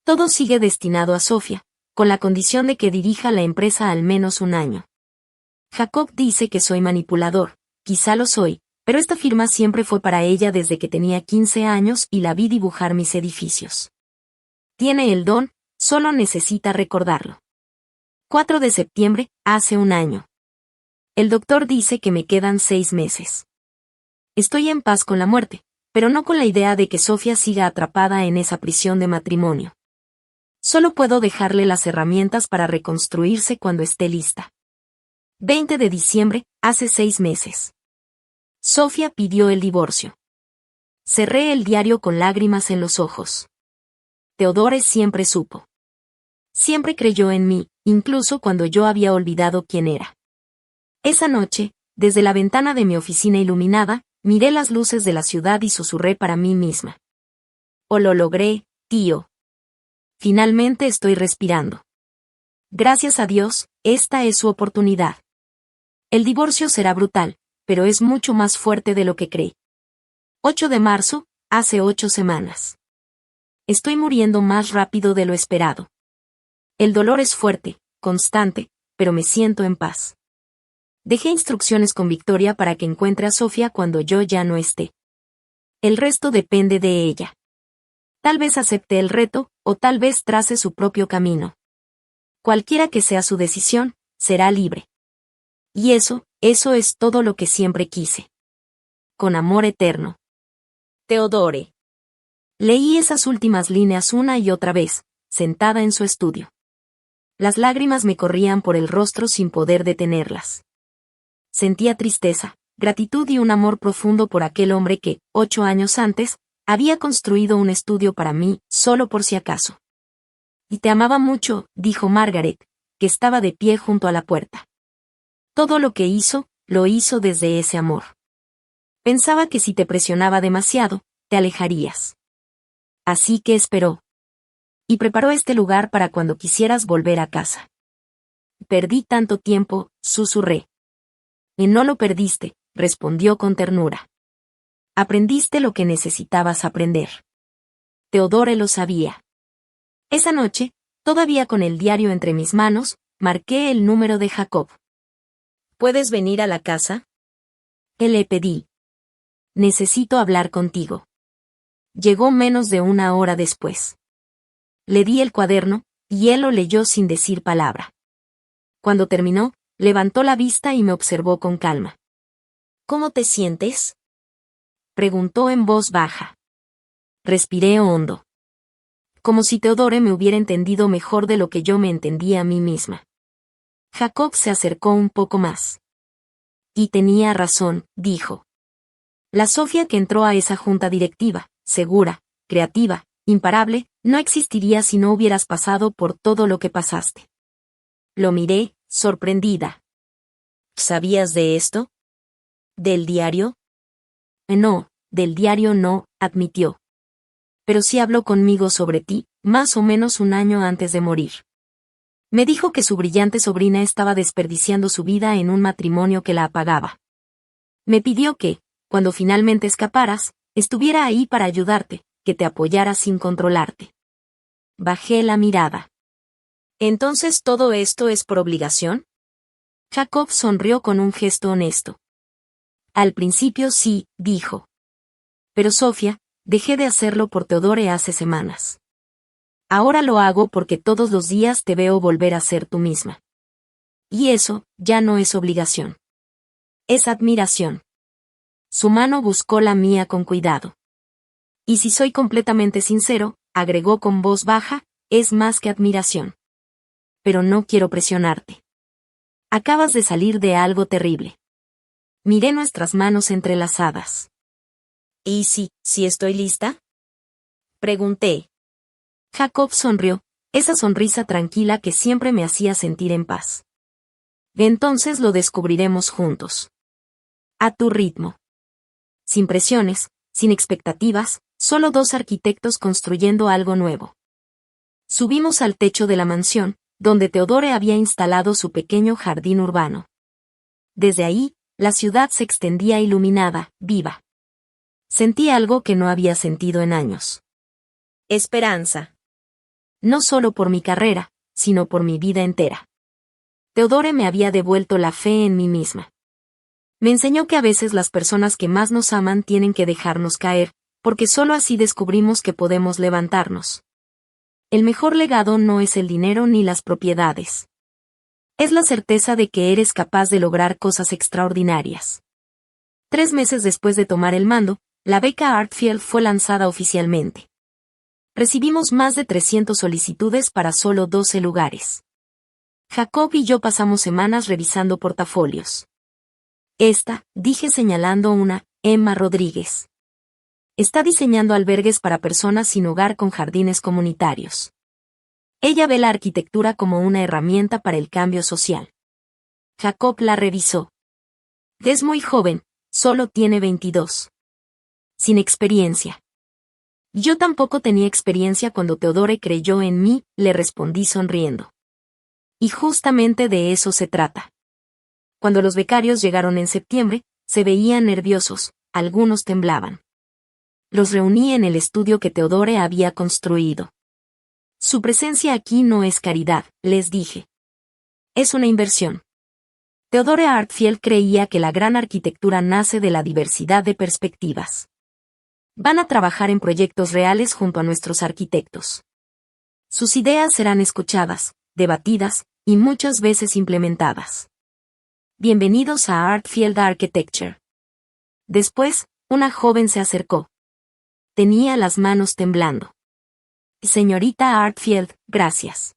Todo sigue destinado a Sofía, con la condición de que dirija la empresa al menos un año. Jacob dice que soy manipulador, quizá lo soy, pero esta firma siempre fue para ella desde que tenía 15 años y la vi dibujar mis edificios. Tiene el don, solo necesita recordarlo. 4 de septiembre, hace un año. El doctor dice que me quedan 6 meses. Estoy en paz con la muerte, pero no con la idea de que Sofía siga atrapada en esa prisión de matrimonio. Solo puedo dejarle las herramientas para reconstruirse cuando esté lista. 20 de diciembre, hace 6 meses. Sofía pidió el divorcio. Cerré el diario con lágrimas en los ojos. Theodore siempre supo. Siempre creyó en mí, incluso cuando yo había olvidado quién era. Esa noche, desde la ventana de mi oficina iluminada, miré las luces de la ciudad y susurré para mí misma. Oh, lo logré, tío. Finalmente estoy respirando. Gracias a Dios, esta es su oportunidad. El divorcio será brutal, pero es mucho más fuerte de lo que cree. 8 de marzo, hace 8 semanas. Estoy muriendo más rápido de lo esperado. El dolor es fuerte, constante, pero me siento en paz. Dejé instrucciones con Victoria para que encuentre a Sofía cuando yo ya no esté. El resto depende de ella. Tal vez acepte el reto, o tal vez trace su propio camino. Cualquiera que sea su decisión, será libre. Y eso es todo lo que siempre quise. Con amor eterno. Teodore. Leí esas últimas líneas una y otra vez, sentada en su estudio. Las lágrimas me corrían por el rostro sin poder detenerlas. Sentía tristeza, gratitud y un amor profundo por aquel hombre que, 8 años antes, había construido un estudio para mí, solo por si acaso. Y te amaba mucho, dijo Margaret, que estaba de pie junto a la puerta. Todo lo que hizo, lo hizo desde ese amor. Pensaba que si te presionaba demasiado, te alejarías. Así que esperó. Y preparó este lugar para cuando quisieras volver a casa. Perdí tanto tiempo, susurré. Y no lo perdiste, respondió con ternura. Aprendiste lo que necesitabas aprender. Teodore lo sabía. Esa noche, todavía con el diario entre mis manos, marqué el número de Jacob. ¿Puedes venir a la casa? Le pedí. Necesito hablar contigo. Llegó menos de 1 hora después. Le di el cuaderno, y él lo leyó sin decir palabra. Cuando terminó, levantó la vista y me observó con calma. ¿Cómo te sientes?, preguntó en voz baja. Respiré hondo. Como si Teodore me hubiera entendido mejor de lo que yo me entendía a mí misma. Jacob se acercó un poco más. Y tenía razón, dijo. La Sofía que entró a esa junta directiva, segura, creativa, imparable, no existiría si no hubieras pasado por todo lo que pasaste. Lo miré, sorprendida. ¿Sabías de esto? ¿Del diario? No, del diario no, admitió. Pero sí habló conmigo sobre ti, más o menos 1 año antes de morir. Me dijo que su brillante sobrina estaba desperdiciando su vida en un matrimonio que la apagaba. Me pidió que, cuando finalmente escaparas, estuviera ahí para ayudarte, que te apoyara sin controlarte. Bajé la mirada. ¿Entonces todo esto es por obligación? Jacob sonrió con un gesto honesto. Al principio sí, dijo. Pero Sofía, dejé de hacerlo por Teodore hace semanas. Ahora lo hago porque todos los días te veo volver a ser tú misma. Y eso, ya no es obligación. Es admiración. Su mano buscó la mía con cuidado. Y si soy completamente sincero, agregó con voz baja, es más que admiración. Pero no quiero presionarte. Acabas de salir de algo terrible. Miré nuestras manos entrelazadas. ¿Y si estoy lista?, pregunté. Jacob sonrió, esa sonrisa tranquila que siempre me hacía sentir en paz. Entonces lo descubriremos juntos. A tu ritmo. Sin presiones, sin expectativas, solo 2 arquitectos construyendo algo nuevo. Subimos al techo de la mansión, donde Teodore había instalado su pequeño jardín urbano. Desde ahí, la ciudad se extendía iluminada, viva. Sentí algo que no había sentido en años. Esperanza. No solo por mi carrera, sino por mi vida entera. Teodore me había devuelto la fe en mí misma. Me enseñó que a veces las personas que más nos aman tienen que dejarnos caer, porque solo así descubrimos que podemos levantarnos. El mejor legado no es el dinero ni las propiedades. Es la certeza de que eres capaz de lograr cosas extraordinarias. 3 meses después de tomar el mando, la beca Artfield fue lanzada oficialmente. Recibimos más de 300 solicitudes para solo 12 lugares. Jacob y yo pasamos semanas revisando portafolios. Dije señalando una, Emma Rodríguez. Está diseñando albergues para personas sin hogar con jardines comunitarios. Ella ve la arquitectura como una herramienta para el cambio social. Jacob la revisó. Es muy joven, solo tiene 22. Sin experiencia. Yo tampoco tenía experiencia cuando Teodore creyó en mí, le respondí sonriendo. Y justamente de eso se trata. Cuando los becarios llegaron en septiembre, se veían nerviosos, algunos temblaban. Los reuní en el estudio que Teodore había construido. Su presencia aquí no es caridad, les dije. Es una inversión. Teodore Artfield creía que la gran arquitectura nace de la diversidad de perspectivas. Van a trabajar en proyectos reales junto a nuestros arquitectos. Sus ideas serán escuchadas, debatidas, y muchas veces implementadas. bienvenidos a Artfield Architecture. Después, una joven se acercó. Tenía las manos temblando. Señorita Artfield, gracias.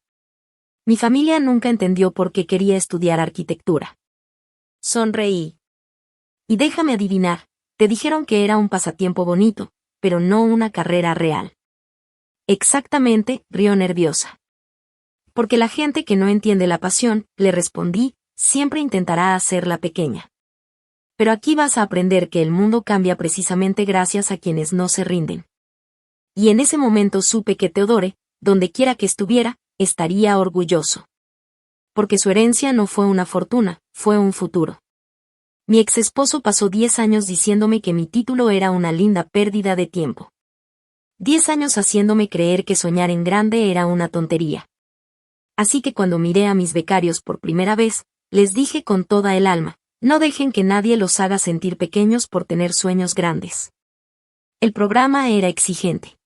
Mi familia nunca entendió por qué quería estudiar arquitectura. Sonreí. Y déjame adivinar, te dijeron que era un pasatiempo bonito, pero no una carrera real. Exactamente, rió nerviosa. Porque la gente que no entiende la pasión, le respondí, siempre intentará hacerla pequeña. Pero aquí vas a aprender que el mundo cambia precisamente gracias a quienes no se rinden. Y en ese momento supe que Theodore, donde quiera que estuviera, estaría orgulloso. Porque su herencia no fue una fortuna, fue un futuro. Mi ex esposo pasó 10 años diciéndome que mi título era una linda pérdida de tiempo. 10 años haciéndome creer que soñar en grande era una tontería. Así que cuando miré a mis becarios por primera vez, les dije con toda el alma, no dejen que nadie los haga sentir pequeños por tener sueños grandes. El programa era exigente.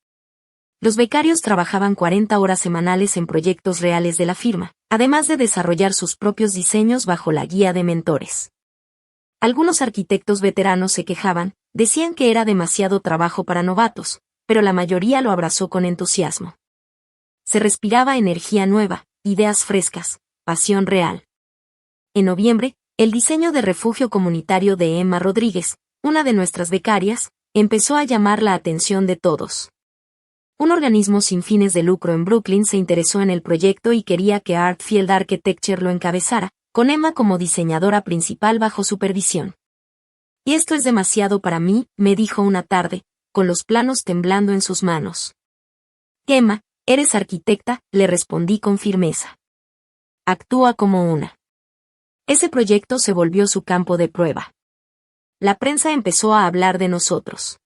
Los becarios trabajaban 40 horas semanales en proyectos reales de la firma, además de desarrollar sus propios diseños bajo la guía de mentores. Algunos arquitectos veteranos se quejaban, decían que era demasiado trabajo para novatos, pero la mayoría lo abrazó con entusiasmo. Se respiraba energía nueva, ideas frescas, pasión real. En noviembre, el diseño de refugio comunitario de Emma Rodríguez, una de nuestras becarias, empezó a llamar la atención de todos. Un organismo sin fines de lucro en Brooklyn se interesó en el proyecto y quería que Artfield Architecture lo encabezara, con Emma como diseñadora principal bajo supervisión. Y esto es demasiado para mí, me dijo una tarde, con los planos temblando en sus manos. Emma, eres arquitecta, le respondí con firmeza. Actúa como una. Ese proyecto se volvió su campo de prueba. La prensa empezó a hablar de nosotros.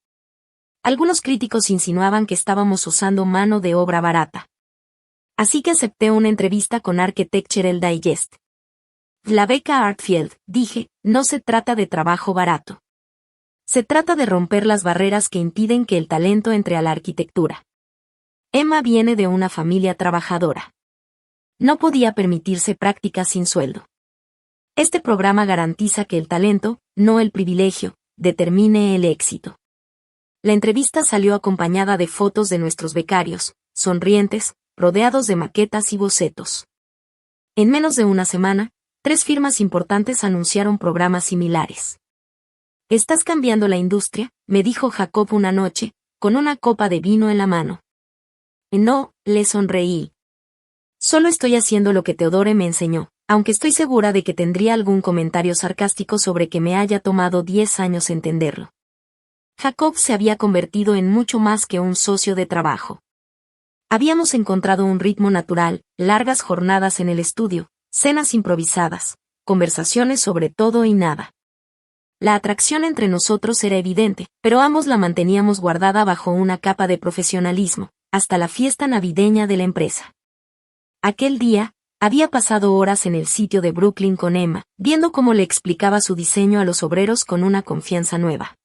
Algunos críticos insinuaban que estábamos usando mano de obra barata. Así que acepté una entrevista con Architectural Digest. La beca Artfield, dije, no se trata de trabajo barato. Se trata de romper las barreras que impiden que el talento entre a la arquitectura. Emma viene de una familia trabajadora. No podía permitirse prácticas sin sueldo. Este programa garantiza que el talento, no el privilegio, determine el éxito. La entrevista salió acompañada de fotos de nuestros becarios, sonrientes, rodeados de maquetas y bocetos. En menos de una semana, 3 firmas importantes anunciaron programas similares. «Estás cambiando la industria», me dijo Jacob una noche, con una copa de vino en la mano. No, le sonreí. Solo estoy haciendo lo que Theodore me enseñó, aunque estoy segura de que tendría algún comentario sarcástico sobre que me haya tomado 10 años entenderlo. Jacob se había convertido en mucho más que un socio de trabajo. Habíamos encontrado un ritmo natural, largas jornadas en el estudio, cenas improvisadas, conversaciones sobre todo y nada. La atracción entre nosotros era evidente, pero ambos la manteníamos guardada bajo una capa de profesionalismo, hasta la fiesta navideña de la empresa. Aquel día, había pasado horas en el sitio de Brooklyn con Emma, viendo cómo le explicaba su diseño a los obreros con una confianza nueva.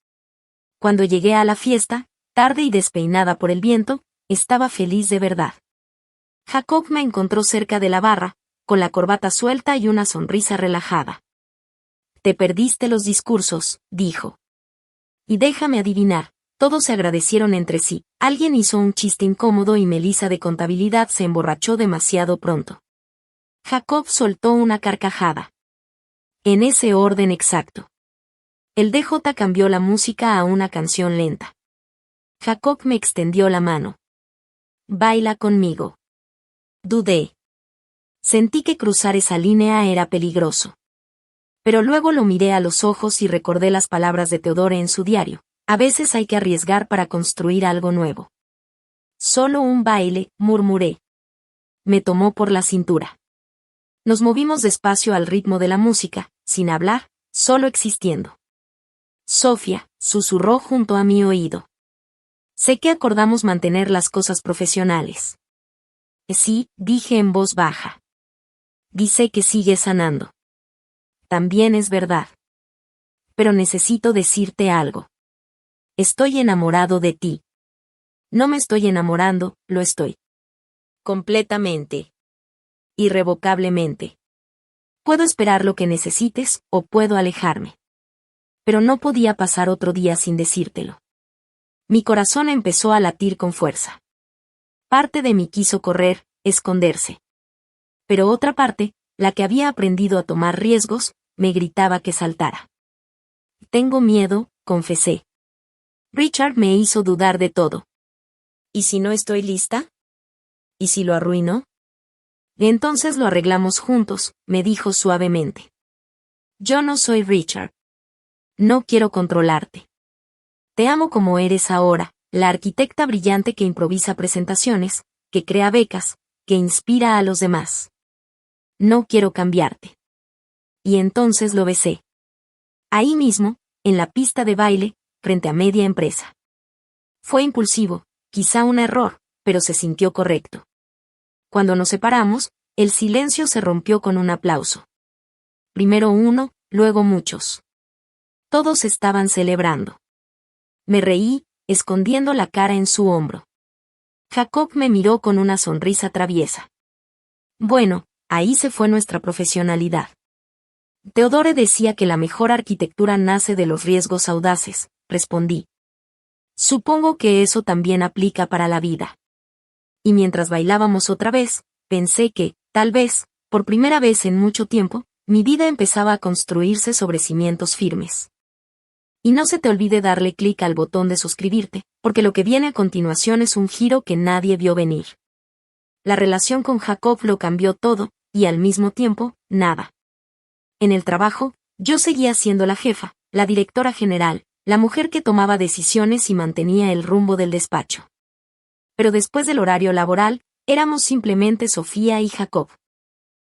Cuando llegué a la fiesta, tarde y despeinada por el viento, estaba feliz de verdad. Jacob me encontró cerca de la barra, con la corbata suelta y una sonrisa relajada. «Te perdiste los discursos», dijo. Y déjame adivinar, todos se agradecieron entre sí, alguien hizo un chiste incómodo y Melissa de contabilidad se emborrachó demasiado pronto. Jacob soltó una carcajada. En ese orden exacto. El DJ cambió la música a una canción lenta. Jacob me extendió la mano. «Baila conmigo». Dudé. Sentí que cruzar esa línea era peligroso. Pero luego lo miré a los ojos y recordé las palabras de Theodore en su diario. A veces hay que arriesgar para construir algo nuevo. «Solo un baile», murmuré. Me tomó por la cintura. Nos movimos despacio al ritmo de la música, sin hablar, solo existiendo. «Sofía», susurró junto a mi oído. «Sé que acordamos mantener las cosas profesionales». «Sí», dije en voz baja. «Dice que sigue sanando». «También es verdad. Pero necesito decirte algo. Estoy enamorado de ti». «No me estoy enamorando, lo estoy». «Completamente. Irrevocablemente». Puedo esperar lo que necesites, o puedo alejarme. Pero no podía pasar otro día sin decírtelo. Mi corazón empezó a latir con fuerza. Parte de mí quiso correr, esconderse. Pero otra parte, la que había aprendido a tomar riesgos, me gritaba que saltara. Tengo miedo, confesé. Richard me hizo dudar de todo. ¿Y si no estoy lista? ¿Y si lo arruino? Entonces lo arreglamos juntos, me dijo suavemente. Yo no soy Richard. No quiero controlarte. Te amo como eres ahora, la arquitecta brillante que improvisa presentaciones, que crea becas, que inspira a los demás. No quiero cambiarte. Y entonces lo besé. Ahí mismo, en la pista de baile, frente a media empresa. Fue impulsivo, quizá un error, pero se sintió correcto. Cuando nos separamos, el silencio se rompió con un aplauso. Primero uno, luego muchos. Todos estaban celebrando. Me reí, escondiendo la cara en su hombro. Jacob me miró con una sonrisa traviesa. Bueno, ahí se fue nuestra profesionalidad. Theodore decía que la mejor arquitectura nace de los riesgos audaces, respondí. Supongo que eso también aplica para la vida. Y mientras bailábamos otra vez, pensé que, tal vez, por primera vez en mucho tiempo, mi vida empezaba a construirse sobre cimientos firmes. Y no se te olvide darle clic al botón de suscribirte, porque lo que viene a continuación es un giro que nadie vio venir. La relación con Jacob lo cambió todo, y al mismo tiempo, nada. En el trabajo, yo seguía siendo la jefa, la directora general, la mujer que tomaba decisiones y mantenía el rumbo del despacho. Pero después del horario laboral, éramos simplemente Sofía y Jacob.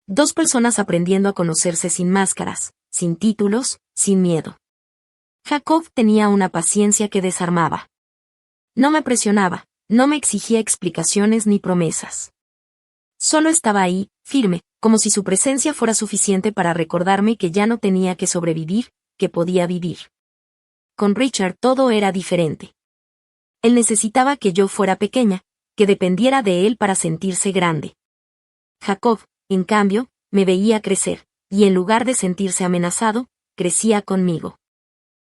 Dos personas aprendiendo a conocerse sin máscaras, sin títulos, sin miedo. Jacob tenía una paciencia que desarmaba. No me presionaba, no me exigía explicaciones ni promesas. Solo estaba ahí, firme, como si su presencia fuera suficiente para recordarme que ya no tenía que sobrevivir, que podía vivir. Con Richard todo era diferente. Él necesitaba que yo fuera pequeña, que dependiera de él para sentirse grande. Jacob, en cambio, me veía crecer, y en lugar de sentirse amenazado, crecía conmigo.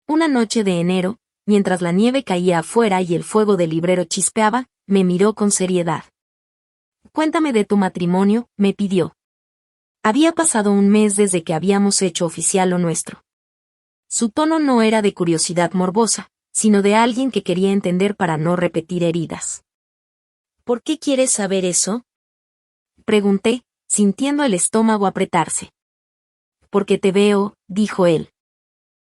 Una noche de enero, mientras la nieve caía afuera y el fuego del librero chispeaba, me miró con seriedad. Cuéntame de tu matrimonio, me pidió. Había pasado un mes desde que habíamos hecho oficial lo nuestro. Su tono no era de curiosidad morbosa, sino de alguien que quería entender para no repetir heridas. ¿Por qué quieres saber eso? Pregunté, sintiendo el estómago apretarse. Porque te veo, dijo él.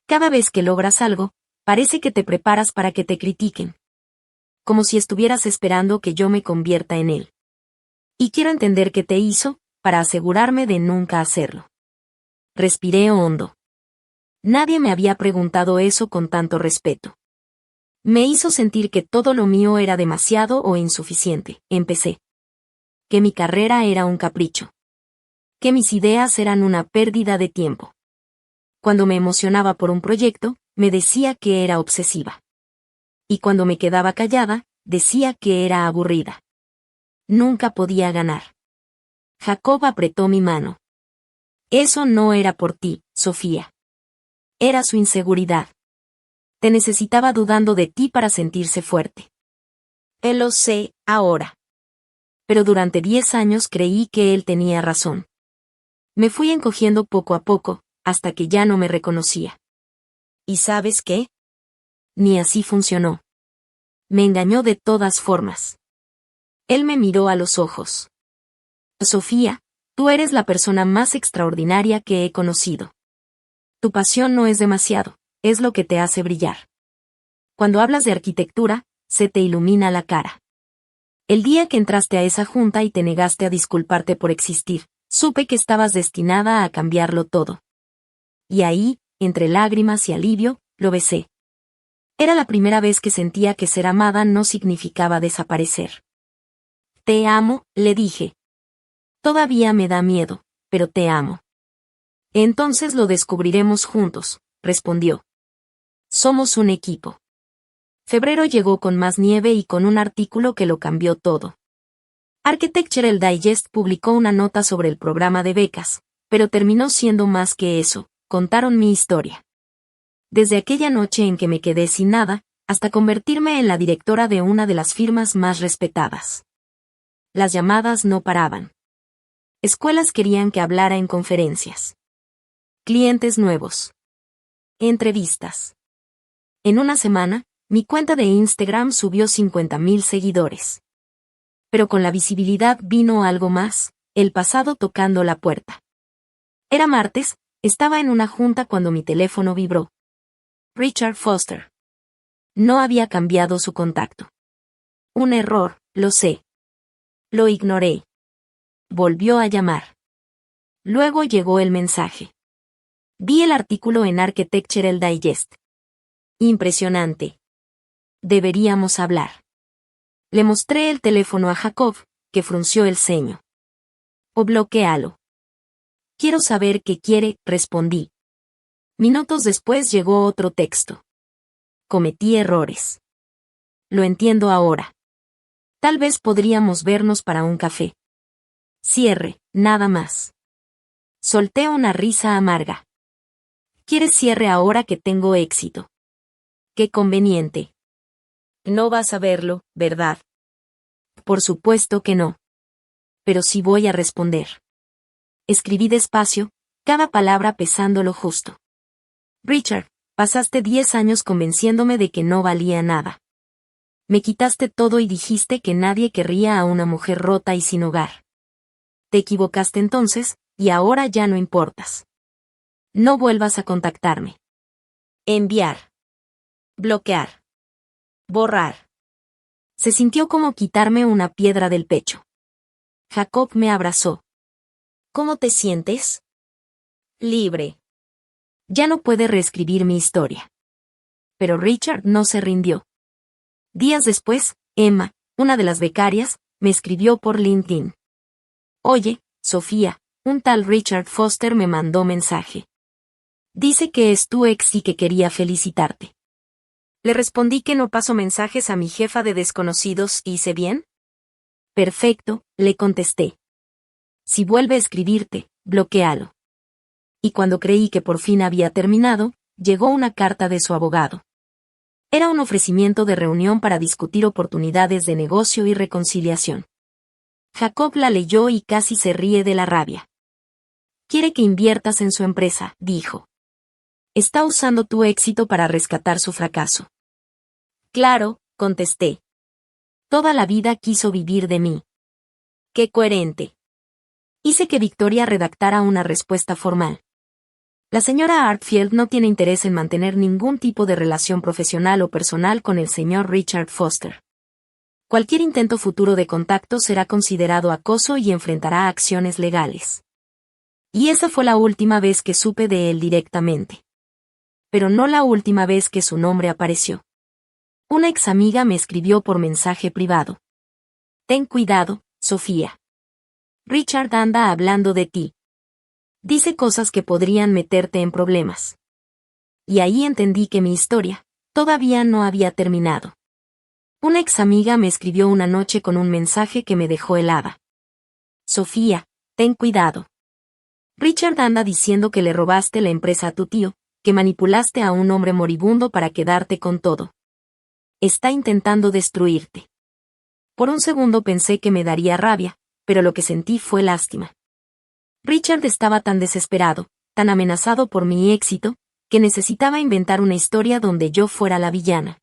Cada vez que logras algo, parece que te preparas para que te critiquen. Como si estuvieras esperando que yo me convierta en él. Y quiero entender qué te hizo, para asegurarme de nunca hacerlo. Respiré hondo. Nadie me había preguntado eso con tanto respeto. Me hizo sentir que todo lo mío era demasiado o insuficiente, empecé. Que mi carrera era un capricho. Que mis ideas eran una pérdida de tiempo. Cuando me emocionaba por un proyecto, me decía que era obsesiva. Y cuando me quedaba callada, decía que era aburrida. Nunca podía ganar. Jacob apretó mi mano. Eso no era por ti, Sofía. Era su inseguridad. Te necesitaba dudando de ti para sentirse fuerte. Él lo sé, ahora. Pero durante 10 años creí que él tenía razón. Me fui encogiendo poco a poco, hasta que ya no me reconocía. ¿Y sabes qué? Ni así funcionó. Me engañó de todas formas. Él me miró a los ojos. Sofía, tú eres la persona más extraordinaria que he conocido. Tu pasión no es demasiado, es lo que te hace brillar. Cuando hablas de arquitectura, se te ilumina la cara. El día que entraste a esa junta y te negaste a disculparte por existir, supe que estabas destinada a cambiarlo todo. Y ahí, entre lágrimas y alivio, lo besé. Era la primera vez que sentía que ser amada no significaba desaparecer. Te amo, le dije. Todavía me da miedo, pero te amo. Entonces lo descubriremos juntos, respondió. Somos un equipo. Febrero llegó con más nieve y con un artículo que lo cambió todo. Architectural Digest publicó una nota sobre el programa de becas, Pero terminó siendo más que eso, contaron mi historia. Desde aquella noche en que me quedé sin nada, hasta convertirme en la directora de una de las firmas más respetadas. Las llamadas no paraban. Escuelas querían que hablara en conferencias. Clientes nuevos. Entrevistas. En una semana, mi cuenta de Instagram subió 50,000 seguidores. Pero con la visibilidad vino algo más, el pasado tocando la puerta. Era martes, estaba en una junta cuando mi teléfono vibró. Richard Foster. No había cambiado su contacto. Un error, lo sé. Lo ignoré. Volvió a llamar. Luego llegó el mensaje. Vi el artículo en Architectural Digest. Impresionante. Deberíamos hablar. Le mostré el teléfono a Jacob, que frunció el ceño. O bloquéalo. Quiero saber qué quiere, respondí. Minutos después llegó otro texto. Cometí errores. Lo entiendo ahora. Tal vez podríamos vernos para un café. Cierre, nada más. Solté una risa amarga. ¿Quieres cierre ahora que tengo éxito? Qué conveniente. No vas a verlo, ¿verdad? Por supuesto que no. Pero sí voy a responder. Escribí despacio, cada palabra pesando lo justo. Richard, pasaste 10 años convenciéndome de que no valía nada. Me quitaste todo y dijiste que nadie querría a una mujer rota y sin hogar. Te equivocaste entonces, y ahora ya no importas. No vuelvas a contactarme. Enviar. Bloquear. Borrar. Se sintió como quitarme una piedra del pecho. Jacob me abrazó. ¿Cómo te sientes? Libre. Ya no puede reescribir mi historia. Pero Richard no se rindió. Días después, Emma, una de las becarias, me escribió por LinkedIn. Oye, Sofía, un tal Richard Foster me mandó mensaje. Dice que es tu ex y que quería felicitarte. Le respondí que no paso mensajes a mi jefa de desconocidos, ¿hice bien? Perfecto, le contesté. Si vuelve a escribirte, bloquéalo. Y cuando creí que por fin había terminado, llegó una carta de su abogado. Era un ofrecimiento de reunión para discutir oportunidades de negocio y reconciliación. Jacob la leyó y casi se ríe de la rabia. Quiere que inviertas en su empresa, dijo. Está usando tu éxito para rescatar su fracaso. Claro, contesté. Toda la vida quiso vivir de mí. Qué coherente. Hice que Victoria redactara una respuesta formal. La señora Artfield no tiene interés en mantener ningún tipo de relación profesional o personal con el señor Richard Foster. Cualquier intento futuro de contacto será considerado acoso y enfrentará acciones legales. Y esa fue la última vez que supe de él directamente. Pero no la última vez que su nombre apareció. Una ex amiga me escribió por mensaje privado. Ten cuidado, Sofía. Richard anda hablando de ti. Dice cosas que podrían meterte en problemas. Y ahí entendí que mi historia todavía no había terminado. Una ex amiga me escribió una noche con un mensaje que me dejó helada. Sofía, ten cuidado. Richard anda diciendo que le robaste la empresa a tu tío, que manipulaste a un hombre moribundo para quedarte con todo. Está intentando destruirte. Por un segundo pensé que me daría rabia, pero lo que sentí fue lástima. Richard estaba tan desesperado, tan amenazado por mi éxito, que necesitaba inventar una historia donde yo fuera la villana.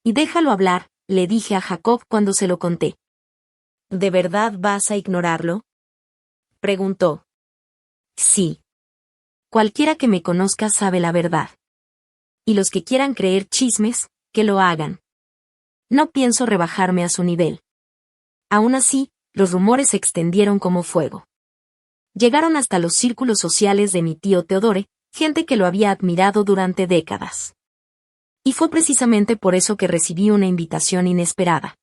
Y déjalo hablar, le dije a Jacob cuando se lo conté. ¿De verdad vas a ignorarlo? Preguntó. Sí. Cualquiera que me conozca sabe la verdad. Y los que quieran creer chismes, que lo hagan. No pienso rebajarme a su nivel. Aún así, los rumores se extendieron como fuego. Llegaron hasta los círculos sociales de mi tío Theodore, gente que lo había admirado durante décadas. Y fue precisamente por eso que recibí una invitación inesperada.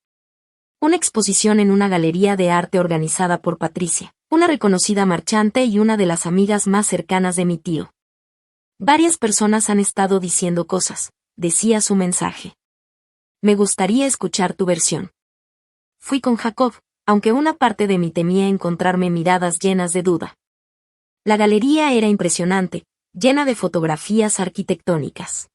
Una exposición en una galería de arte organizada por Patricia, una reconocida marchante y una de las amigas más cercanas de mi tío. Varias personas han estado diciendo cosas, decía su mensaje. Me gustaría escuchar tu versión. Fui con Jacob, aunque una parte de mí temía encontrarme miradas llenas de duda. La galería era impresionante, llena de fotografías arquitectónicas.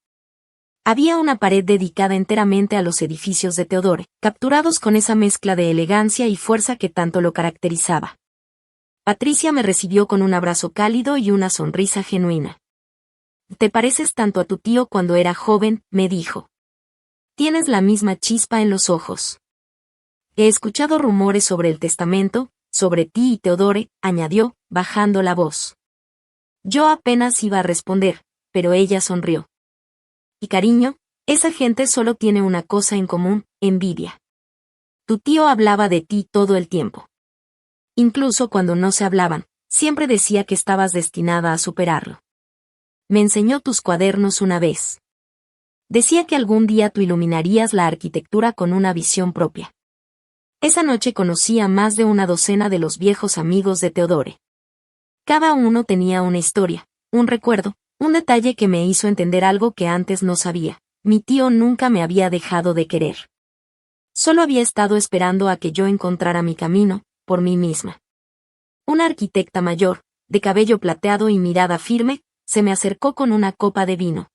Había una pared dedicada enteramente a los edificios de Theodore, capturados con esa mezcla de elegancia y fuerza que tanto lo caracterizaba. Patricia me recibió con un abrazo cálido y una sonrisa genuina. «Te pareces tanto a tu tío cuando era joven», me dijo. «Tienes la misma chispa en los ojos». «He escuchado rumores sobre el testamento, sobre ti y Theodore», añadió, bajando la voz. Yo apenas iba a responder, pero ella sonrió. «Y cariño, esa gente solo tiene una cosa en común, envidia. Tu tío hablaba de ti todo el tiempo. Incluso cuando no se hablaban, siempre decía que estabas destinada a superarlo. Me enseñó tus cuadernos una vez. Decía que algún día tú iluminarías la arquitectura con una visión propia». Esa noche conocí a más de una docena de los viejos amigos de Theodore. Cada uno tenía una historia, un recuerdo, un detalle que me hizo entender algo que antes no sabía. Mi tío nunca me había dejado de querer. Solo había estado esperando a que yo encontrara mi camino, por mí misma. Una arquitecta mayor, de cabello plateado y mirada firme, se me acercó con una copa de vino.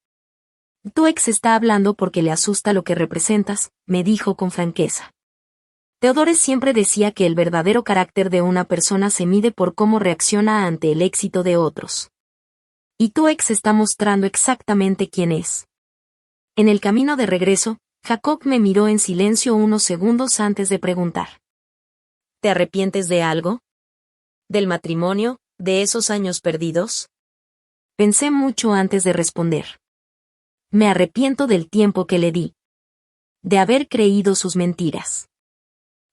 «Tu ex está hablando porque le asusta lo que representas», me dijo con franqueza. Theodore siempre decía que el verdadero carácter de una persona se mide por cómo reacciona ante el éxito de otros. Y tu ex está mostrando exactamente quién es. En el camino de regreso, Jacob me miró en silencio unos segundos antes de preguntar. «¿Te arrepientes de algo? ¿Del matrimonio? ¿De esos años perdidos?» Pensé mucho antes de responder. Me arrepiento del tiempo que le di. De haber creído sus mentiras.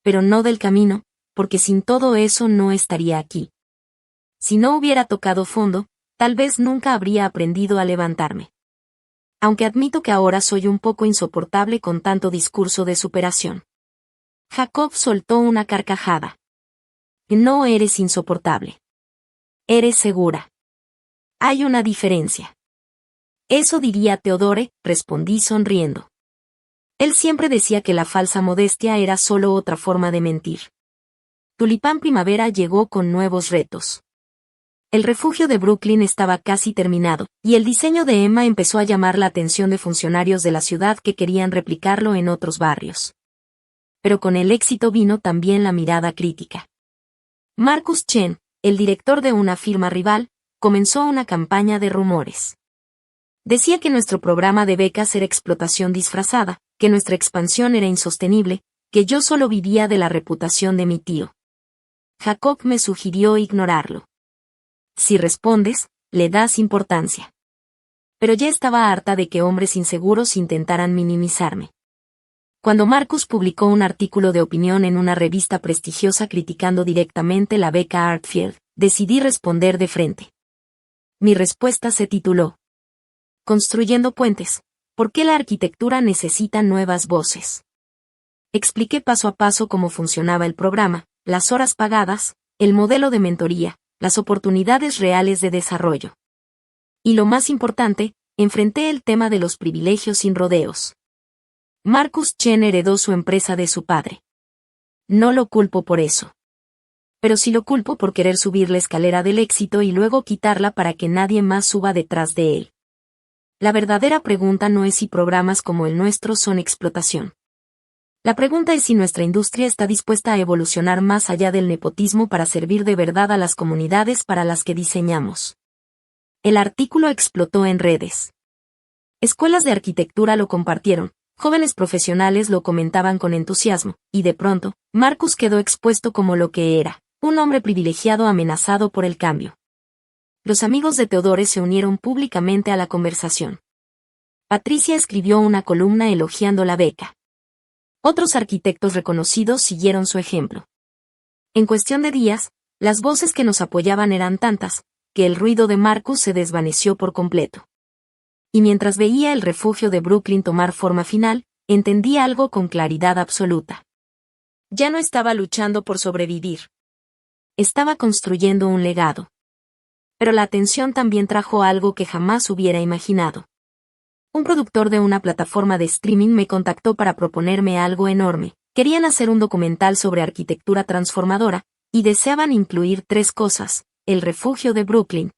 Pero no del camino, porque sin todo eso no estaría aquí. Si no hubiera tocado fondo, tal vez nunca habría aprendido a levantarme. Aunque admito que ahora soy un poco insoportable con tanto discurso de superación. Jacob soltó una carcajada. No eres insoportable. Eres segura. Hay una diferencia. Eso diría Theodore, respondí sonriendo. Él siempre decía que la falsa modestia era solo otra forma de mentir. Tulipán Primavera llegó con nuevos retos. El refugio de Brooklyn estaba casi terminado, y el diseño de Emma empezó a llamar la atención de funcionarios de la ciudad que querían replicarlo en otros barrios. Pero con el éxito vino también la mirada crítica. Marcus Chen, el director de una firma rival, comenzó una campaña de rumores. Decía que nuestro programa de becas era explotación disfrazada, que nuestra expansión era insostenible, que yo solo vivía de la reputación de mi tío. Jacob me sugirió ignorarlo. Si respondes, le das importancia. Pero ya estaba harta de que hombres inseguros intentaran minimizarme. Cuando Marcus publicó un artículo de opinión en una revista prestigiosa criticando directamente la beca Artfield, decidí responder de frente. Mi respuesta se tituló «Construyendo puentes. ¿Por qué la arquitectura necesita nuevas voces?». Expliqué paso a paso cómo funcionaba el programa, las horas pagadas, el modelo de mentoría, las oportunidades reales de desarrollo. Y lo más importante, enfrenté el tema de los privilegios sin rodeos. Marcus Chen heredó su empresa de su padre. No lo culpo por eso. Pero sí lo culpo por querer subir la escalera del éxito y luego quitarla para que nadie más suba detrás de él. La verdadera pregunta no es si programas como el nuestro son explotación. La pregunta es si nuestra industria está dispuesta a evolucionar más allá del nepotismo para servir de verdad a las comunidades para las que diseñamos. El artículo explotó en redes. Escuelas de arquitectura lo compartieron, jóvenes profesionales lo comentaban con entusiasmo, y de pronto, Marcus quedó expuesto como lo que era, un hombre privilegiado amenazado por el cambio. Los amigos de Theodore se unieron públicamente a la conversación. Patricia escribió una columna elogiando la beca. Otros arquitectos reconocidos siguieron su ejemplo. En cuestión de días, las voces que nos apoyaban eran tantas, que el ruido de Marcus se desvaneció por completo. Y mientras veía el refugio de Brooklyn tomar forma final, entendí algo con claridad absoluta. Ya no estaba luchando por sobrevivir. Estaba construyendo un legado. Pero la atención también trajo algo que jamás hubiera imaginado. Un productor de una plataforma de streaming me contactó para proponerme algo enorme. Querían hacer un documental sobre arquitectura transformadora, y deseaban incluir 3 cosas: El refugio de Brooklyn.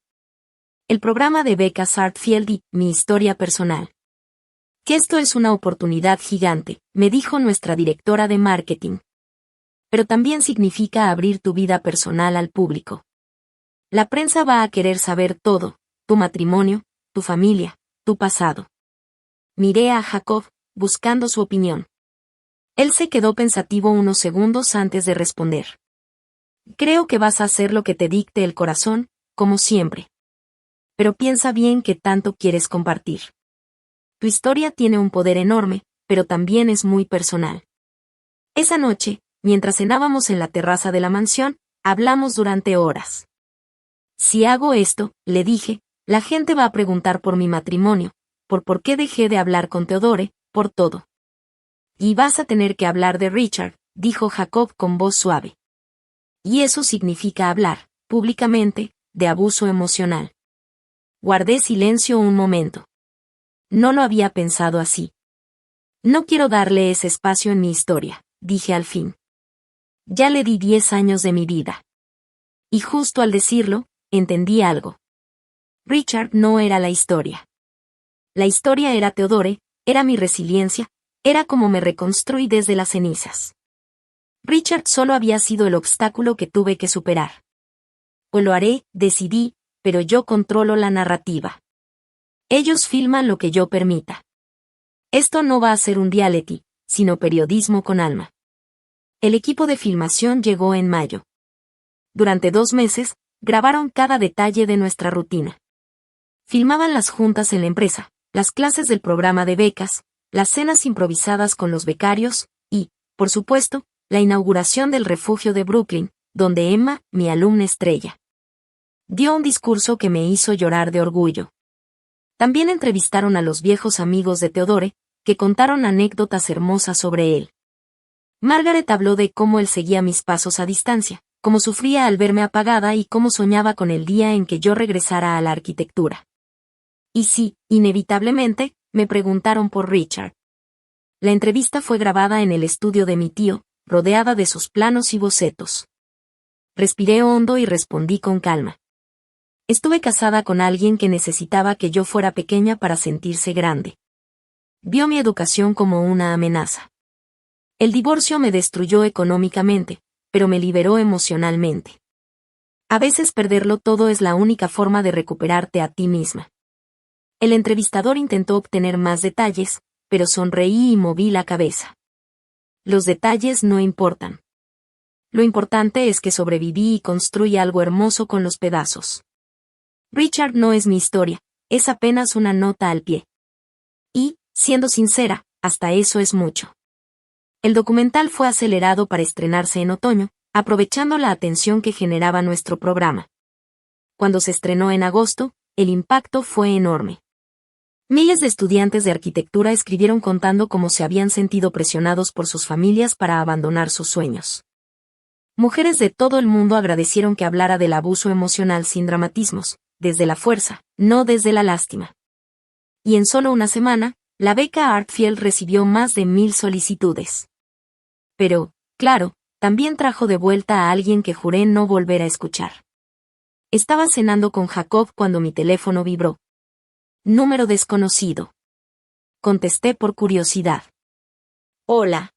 El programa de becas Artfield y mi historia personal. Que esto es una oportunidad gigante, me dijo nuestra directora de marketing. Pero también significa abrir tu vida personal al público. La prensa va a querer saber todo, tu matrimonio, tu familia, tu pasado. Miré a Jacob, buscando su opinión. Él se quedó pensativo unos segundos antes de responder. Creo que vas a hacer lo que te dicte el corazón, como siempre. Pero piensa bien qué tanto quieres compartir. Tu historia tiene un poder enorme, pero también es muy personal. Esa noche, mientras cenábamos en la terraza de la mansión, hablamos durante horas. Si hago esto, le dije, la gente va a preguntar por mi matrimonio, por qué dejé de hablar con Theodore, por todo. Y vas a tener que hablar de Richard, dijo Jacob con voz suave. Y eso significa hablar, públicamente, de abuso emocional. Guardé silencio un momento. No lo había pensado así. No quiero darle ese espacio en mi historia, dije al fin. Ya le di 10 años de mi vida. Y justo al decirlo, entendí algo. Richard no era la historia. La historia era Theodore, era mi resiliencia, era como me reconstruí desde las cenizas. Richard solo había sido el obstáculo que tuve que superar. O lo haré, decidí, pero yo controlo la narrativa. Ellos filman lo que yo permita. Esto no va a ser un reality, sino periodismo con alma. El equipo de filmación llegó en mayo. Durante 2 meses, grabaron cada detalle de nuestra rutina. Filmaban las juntas en la empresa, las clases del programa de becas, las cenas improvisadas con los becarios, y, por supuesto, la inauguración del refugio de Brooklyn, donde Emma, mi alumna estrella, dio un discurso que me hizo llorar de orgullo. También entrevistaron a los viejos amigos de Theodore, que contaron anécdotas hermosas sobre él. Margaret habló de cómo él seguía mis pasos a distancia, cómo sufría al verme apagada y cómo soñaba con el día en que yo regresara a la arquitectura. Y sí, inevitablemente, me preguntaron por Richard. La entrevista fue grabada en el estudio de mi tío, rodeada de sus planos y bocetos. Respiré hondo y respondí con calma. Estuve casada con alguien que necesitaba que yo fuera pequeña para sentirse grande. Vio mi educación como una amenaza. El divorcio me destruyó económicamente, pero me liberó emocionalmente. A veces perderlo todo es la única forma de recuperarte a ti misma. El entrevistador intentó obtener más detalles, pero sonreí y moví la cabeza. Los detalles no importan. Lo importante es que sobreviví y construí algo hermoso con los pedazos. Richard no es mi historia, es apenas una nota al pie. Y, siendo sincera, hasta eso es mucho. El documental fue acelerado para estrenarse en otoño, aprovechando la atención que generaba nuestro programa. Cuando se estrenó en agosto, el impacto fue enorme. Miles de estudiantes de arquitectura escribieron contando cómo se habían sentido presionados por sus familias para abandonar sus sueños. Mujeres de todo el mundo agradecieron que hablara del abuso emocional sin dramatismos, desde la fuerza, no desde la lástima. Y en solo una semana, la beca Artfield recibió más de 1000 solicitudes. Pero, claro, también trajo de vuelta a alguien que juré no volver a escuchar. Estaba cenando con Jacob cuando mi teléfono vibró. Número desconocido. Contesté por curiosidad. Hola.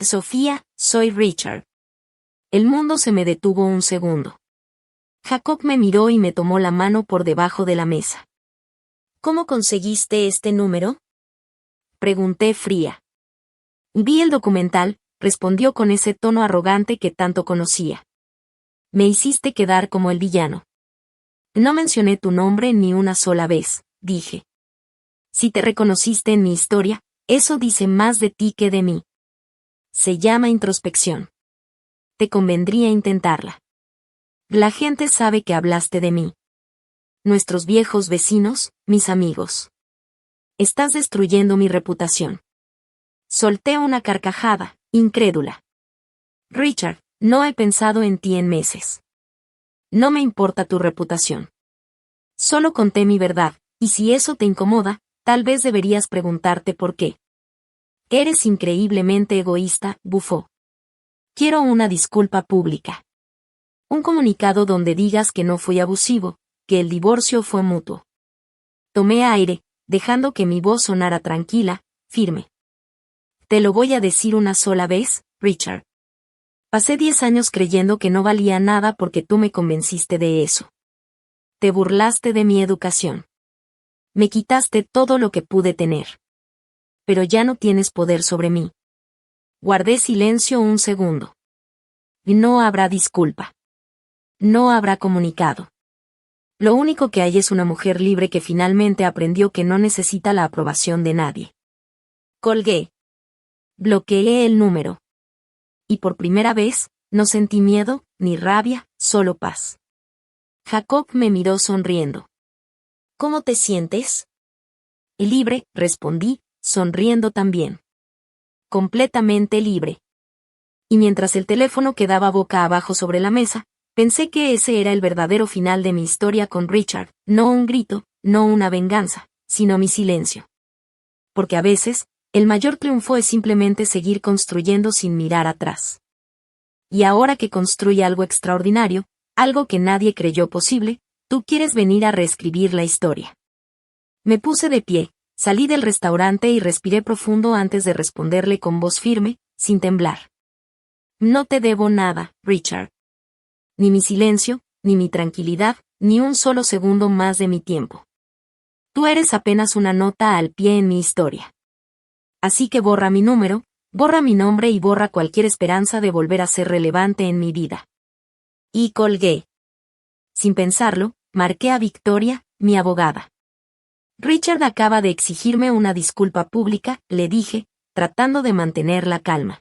Sofía, soy Richard. El mundo se me detuvo un segundo. Jacob me miró y me tomó la mano por debajo de la mesa. ¿Cómo conseguiste este número? Pregunté fría. Vi el documental, respondió con ese tono arrogante que tanto conocía. Me hiciste quedar como el villano. No mencioné tu nombre ni una sola vez, dije. Si te reconociste en mi historia, eso dice más de ti que de mí. Se llama introspección. Te convendría intentarla. La gente sabe que hablaste de mí. Nuestros viejos vecinos, mis amigos. Estás destruyendo mi reputación. Solté una carcajada, incrédula. Richard, no he pensado en ti en meses. No me importa tu reputación. Solo conté mi verdad, y si eso te incomoda, tal vez deberías preguntarte por qué. Eres increíblemente egoísta, bufó. Quiero una disculpa pública. Un comunicado donde digas que no fui abusivo, que el divorcio fue mutuo. Tomé aire, dejando que mi voz sonara tranquila, firme. Te lo voy a decir una sola vez, Richard. Pasé 10 años creyendo que no valía nada porque tú me convenciste de eso. Te burlaste de mi educación. Me quitaste todo lo que pude tener. Pero ya no tienes poder sobre mí. Guardé silencio un segundo. No habrá disculpa. No habrá comunicado. Lo único que hay es una mujer libre que finalmente aprendió que no necesita la aprobación de nadie. Colgué. Bloqueé el número. Y por primera vez, no sentí miedo, ni rabia, solo paz. Jacob me miró sonriendo. ¿Cómo te sientes? Libre, respondí, sonriendo también. Completamente libre. Y mientras el teléfono quedaba boca abajo sobre la mesa, pensé que ese era el verdadero final de mi historia con Richard, no un grito, no una venganza, sino mi silencio. Porque a veces, el mayor triunfo es simplemente seguir construyendo sin mirar atrás. Y ahora que construye algo extraordinario, algo que nadie creyó posible, tú quieres venir a reescribir la historia. Me puse de pie, salí del restaurante y respiré profundo antes de responderle con voz firme, sin temblar. No te debo nada, Richard. Ni mi silencio, ni mi tranquilidad, ni un solo segundo más de mi tiempo. Tú eres apenas una nota al pie en mi historia. Así que borra mi número, borra mi nombre y borra cualquier esperanza de volver a ser relevante en mi vida. Y colgué. Sin pensarlo, marqué a Victoria, mi abogada. Richard acaba de exigirme una disculpa pública, le dije, tratando de mantener la calma.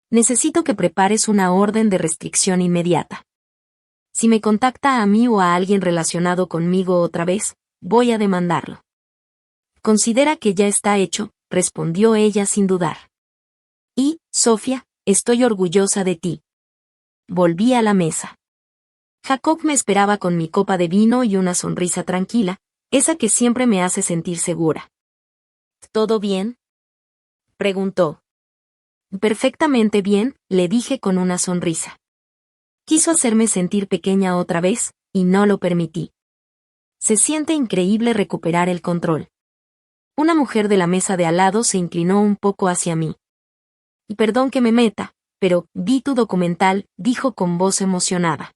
Necesito que prepares una orden de restricción inmediata. Si me contacta a mí o a alguien relacionado conmigo otra vez, voy a demandarlo. Considera que ya está hecho, respondió ella sin dudar. Y, Sofía, estoy orgullosa de ti. Volví a la mesa. Jacob me esperaba con mi copa de vino y una sonrisa tranquila, esa que siempre me hace sentir segura. ¿Todo bien? Preguntó. Perfectamente bien, le dije con una sonrisa. Quiso hacerme sentir pequeña otra vez, y no lo permití. Se siente increíble recuperar el control. Una mujer de la mesa de al lado se inclinó un poco hacia mí. Y perdón que me meta, pero vi tu documental, dijo con voz emocionada.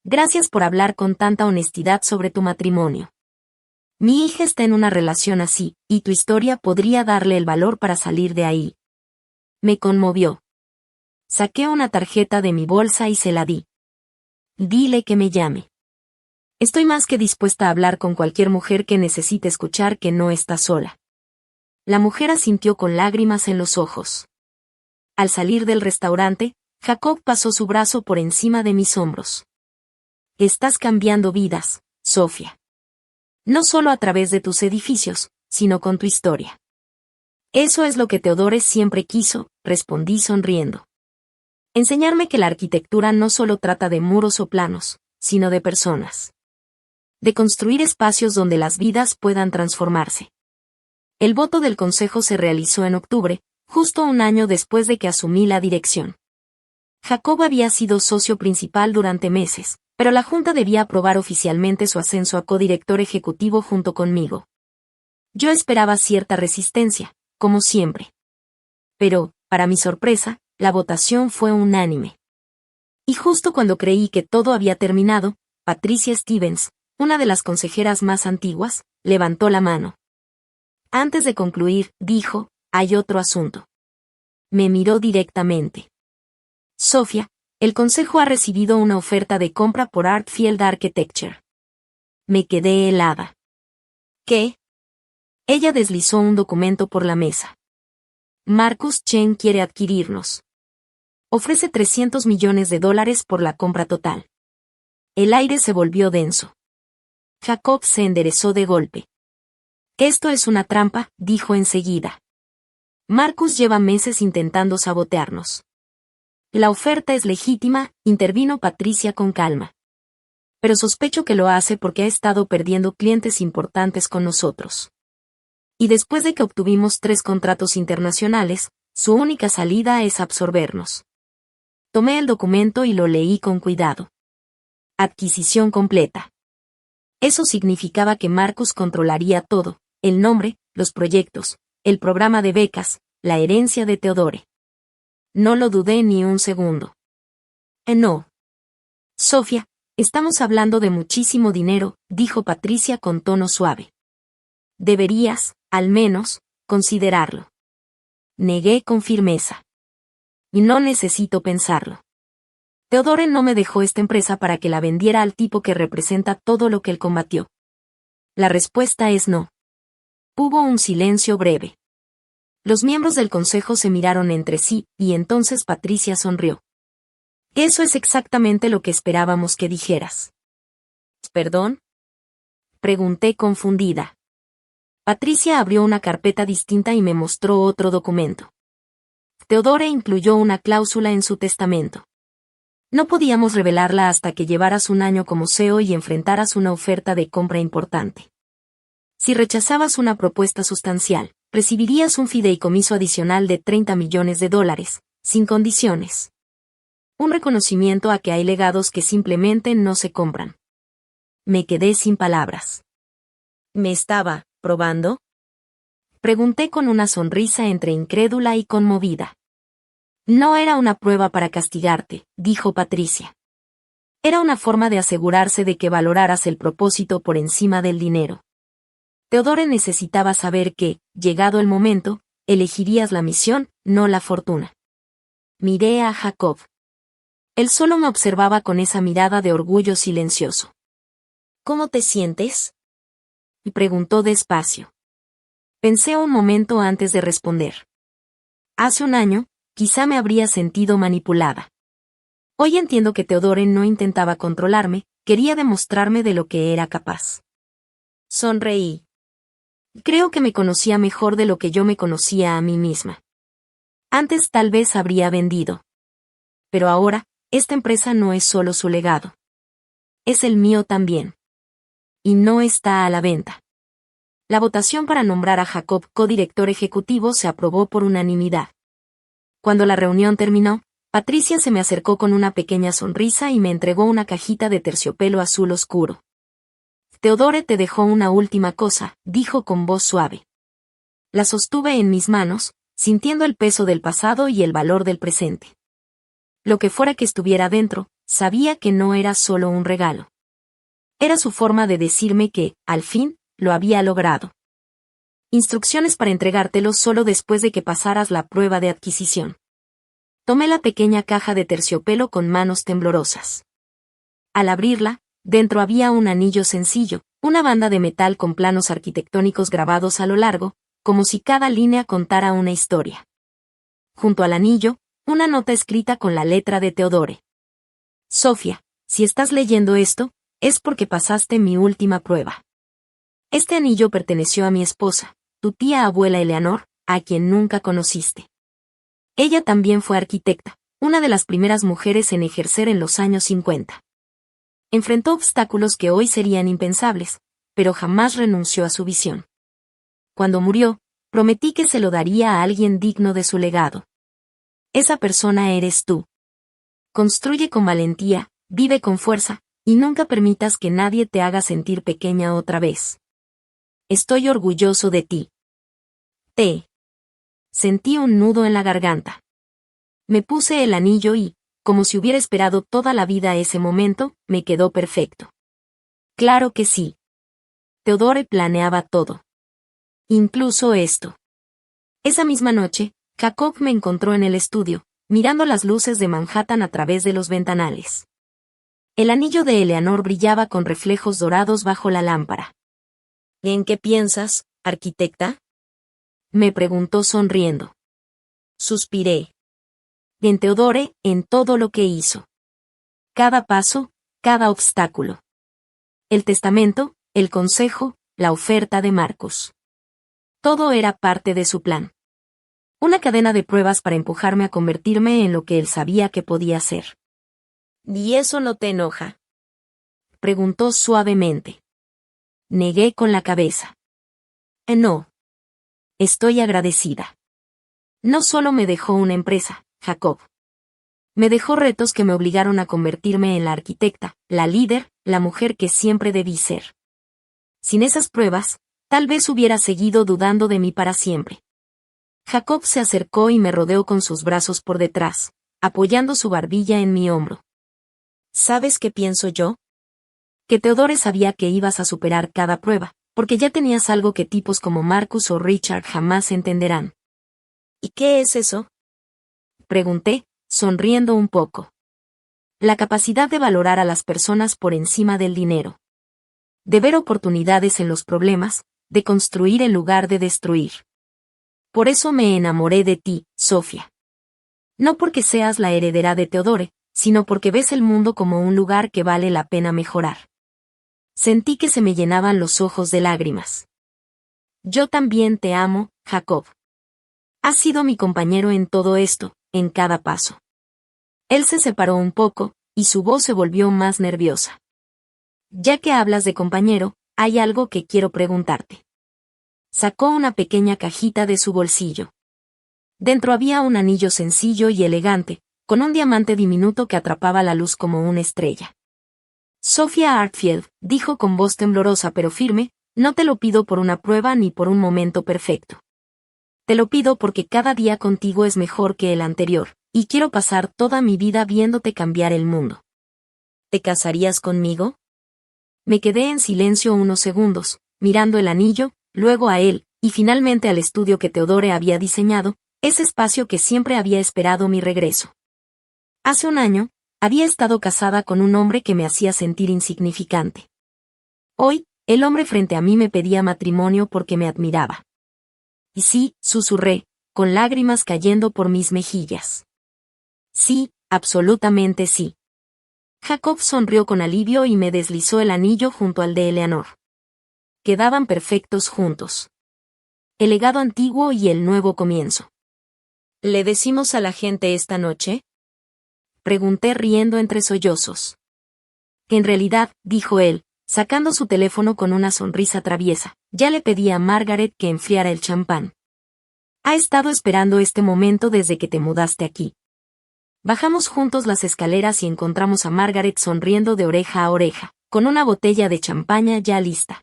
Gracias por hablar con tanta honestidad sobre tu matrimonio. Mi hija está en una relación así, y tu historia podría darle el valor para salir de ahí. Me conmovió. Saqué una tarjeta de mi bolsa y se la di. Dile que me llame. Estoy más que dispuesta a hablar con cualquier mujer que necesite escuchar que no está sola. La mujer asintió con lágrimas en los ojos. Al salir del restaurante, Jacob pasó su brazo por encima de mis hombros. Estás cambiando vidas, Sofía. No solo a través de tus edificios, sino con tu historia. Eso es lo que Theodore siempre quiso, respondí sonriendo. Enseñarme que la arquitectura no solo trata de muros o planos, sino de personas. De construir espacios donde las vidas puedan transformarse. El voto del consejo se realizó en octubre, justo un año después de que asumí la dirección. Jacob había sido socio principal durante meses, pero la Junta debía aprobar oficialmente su ascenso a codirector ejecutivo junto conmigo. Yo esperaba cierta resistencia, como siempre. Pero, para mi sorpresa, la votación fue unánime. Y justo cuando creí que todo había terminado, Patricia Stevens, una de las consejeras más antiguas, levantó la mano. Antes de concluir, dijo, hay otro asunto. Me miró directamente. Sofía, el consejo ha recibido una oferta de compra por Artfield Architecture. Me quedé helada. ¿Qué? Ella deslizó un documento por la mesa. Marcus Chen quiere adquirirnos. Ofrece $300 millones por la compra total. El aire se volvió denso. Jacob se enderezó de golpe. Esto es una trampa, dijo enseguida. Marcus lleva meses intentando sabotearnos. La oferta es legítima, intervino Patricia con calma. Pero sospecho que lo hace porque ha estado perdiendo clientes importantes con nosotros. Y después de que obtuvimos 3 contratos internacionales, su única salida es absorbernos. Tomé el documento y lo leí con cuidado. Adquisición completa. Eso significaba que Marcus controlaría todo: el nombre, los proyectos, el programa de becas, la herencia de Theodore. No lo dudé ni un segundo. No. Sofía, estamos hablando de muchísimo dinero, dijo Patricia con tono suave. Deberías, al menos, considerarlo. Negué con firmeza. Y no necesito pensarlo. Theodore no me dejó esta empresa para que la vendiera al tipo que representa todo lo que él combatió. La respuesta es no. Hubo un silencio breve. Los miembros del consejo se miraron entre sí, y entonces Patricia sonrió. Eso es exactamente lo que esperábamos que dijeras. ¿Perdón? Pregunté confundida. Patricia abrió una carpeta distinta y me mostró otro documento. Theodore incluyó una cláusula en su testamento. No podíamos revelarla hasta que llevaras un año como CEO y enfrentaras una oferta de compra importante. Si rechazabas una propuesta sustancial, recibirías un fideicomiso adicional de $30 millones, sin condiciones. Un reconocimiento a que hay legados que simplemente no se compran. Me quedé sin palabras. ¿Me estaba probando? Pregunté con una sonrisa entre incrédula y conmovida. No era una prueba para castigarte, dijo Patricia. Era una forma de asegurarse de que valoraras el propósito por encima del dinero. Theodore necesitaba saber que, llegado el momento, elegirías la misión, no la fortuna. Miré a Jacob. Él solo me observaba con esa mirada de orgullo silencioso. ¿Cómo te sientes? Y preguntó despacio. Pensé un momento antes de responder. Hace un año, quizá me habría sentido manipulada. Hoy entiendo que Theodore no intentaba controlarme, quería demostrarme de lo que era capaz. Sonreí. Creo que me conocía mejor de lo que yo me conocía a mí misma. Antes tal vez habría vendido. Pero ahora, esta empresa no es solo su legado. Es el mío también. Y no está a la venta. La votación para nombrar a Jacob codirector ejecutivo se aprobó por unanimidad. Cuando la reunión terminó, Patricia se me acercó con una pequeña sonrisa y me entregó una cajita de terciopelo azul oscuro. Theodore te dejó una última cosa, dijo con voz suave. La sostuve en mis manos, sintiendo el peso del pasado y el valor del presente. Lo que fuera que estuviera dentro, sabía que no era solo un regalo. Era su forma de decirme que, al fin, lo había logrado. Instrucciones para entregártelo solo después de que pasaras la prueba de adquisición. Tomé la pequeña caja de terciopelo con manos temblorosas. Al abrirla, dentro había un anillo sencillo, una banda de metal con planos arquitectónicos grabados a lo largo, como si cada línea contara una historia. Junto al anillo, una nota escrita con la letra de Theodore. Sofía, si estás leyendo esto, es porque pasaste mi última prueba. Este anillo perteneció a mi esposa, tu tía abuela Eleanor, a quien nunca conociste. Ella también fue arquitecta, una de las primeras mujeres en ejercer en los años 50. Enfrentó obstáculos que hoy serían impensables, pero jamás renunció a su visión. Cuando murió, prometí que se lo daría a alguien digno de su legado. Esa persona eres tú. Construye con valentía, vive con fuerza, y nunca permitas que nadie te haga sentir pequeña otra vez. Estoy orgulloso de ti. Sentí un nudo en la garganta. Me puse el anillo y, como si hubiera esperado toda la vida ese momento, me quedó perfecto. Claro que sí. Theodore planeaba todo. Incluso esto. Esa misma noche, Jacob me encontró en el estudio, mirando las luces de Manhattan a través de los ventanales. El anillo de Eleanor brillaba con reflejos dorados bajo la lámpara. ¿En qué piensas, arquitecta? Me preguntó sonriendo. Suspiré. En Theodore, en todo lo que hizo. Cada paso, cada obstáculo. El testamento, el consejo, la oferta de Marcus. Todo era parte de su plan. Una cadena de pruebas para empujarme a convertirme en lo que él sabía que podía ser. ¿Y eso no te enoja? Preguntó suavemente. Negué con la cabeza. No. Estoy agradecida. No solo me dejó una empresa, Jacob. Me dejó retos que me obligaron a convertirme en la arquitecta, la líder, la mujer que siempre debí ser. Sin esas pruebas, tal vez hubiera seguido dudando de mí para siempre. Jacob se acercó y me rodeó con sus brazos por detrás, apoyando su barbilla en mi hombro. ¿Sabes qué pienso yo? Que Theodore sabía que ibas a superar cada prueba, porque ya tenías algo que tipos como Marcus o Richard jamás entenderán. ¿Y qué es eso? Pregunté, sonriendo un poco. La capacidad de valorar a las personas por encima del dinero. De ver oportunidades en los problemas, de construir en lugar de destruir. Por eso me enamoré de ti, Sofía. No porque seas la heredera de Theodore, sino porque ves el mundo como un lugar que vale la pena mejorar. Sentí que se me llenaban los ojos de lágrimas. Yo también te amo, Jacob. Has sido mi compañero en todo esto, en cada paso. Él se separó un poco, y su voz se volvió más nerviosa. Ya que hablas de compañero, hay algo que quiero preguntarte. Sacó una pequeña cajita de su bolsillo. Dentro había un anillo sencillo y elegante, con un diamante diminuto que atrapaba la luz como una estrella. Sophia Artfield, dijo con voz temblorosa pero firme, no te lo pido por una prueba ni por un momento perfecto. Te lo pido porque cada día contigo es mejor que el anterior, y quiero pasar toda mi vida viéndote cambiar el mundo. ¿Te casarías conmigo? Me quedé en silencio unos segundos, mirando el anillo, luego a él, y finalmente al estudio que Theodore había diseñado, ese espacio que siempre había esperado mi regreso. Hace un año, había estado casada con un hombre que me hacía sentir insignificante. Hoy, el hombre frente a mí me pedía matrimonio porque me admiraba. Y sí, susurré, con lágrimas cayendo por mis mejillas. Sí, absolutamente sí. Jacob sonrió con alivio y me deslizó el anillo junto al de Eleanor. Quedaban perfectos juntos. El legado antiguo y el nuevo comienzo. ¿Le decimos a la gente esta noche? Pregunté riendo entre sollozos. En realidad, dijo él, sacando su teléfono con una sonrisa traviesa, ya le pedí a Margaret que enfriara el champán. Ha estado esperando este momento desde que te mudaste aquí. Bajamos juntos las escaleras y encontramos a Margaret sonriendo de oreja a oreja, con una botella de champaña ya lista.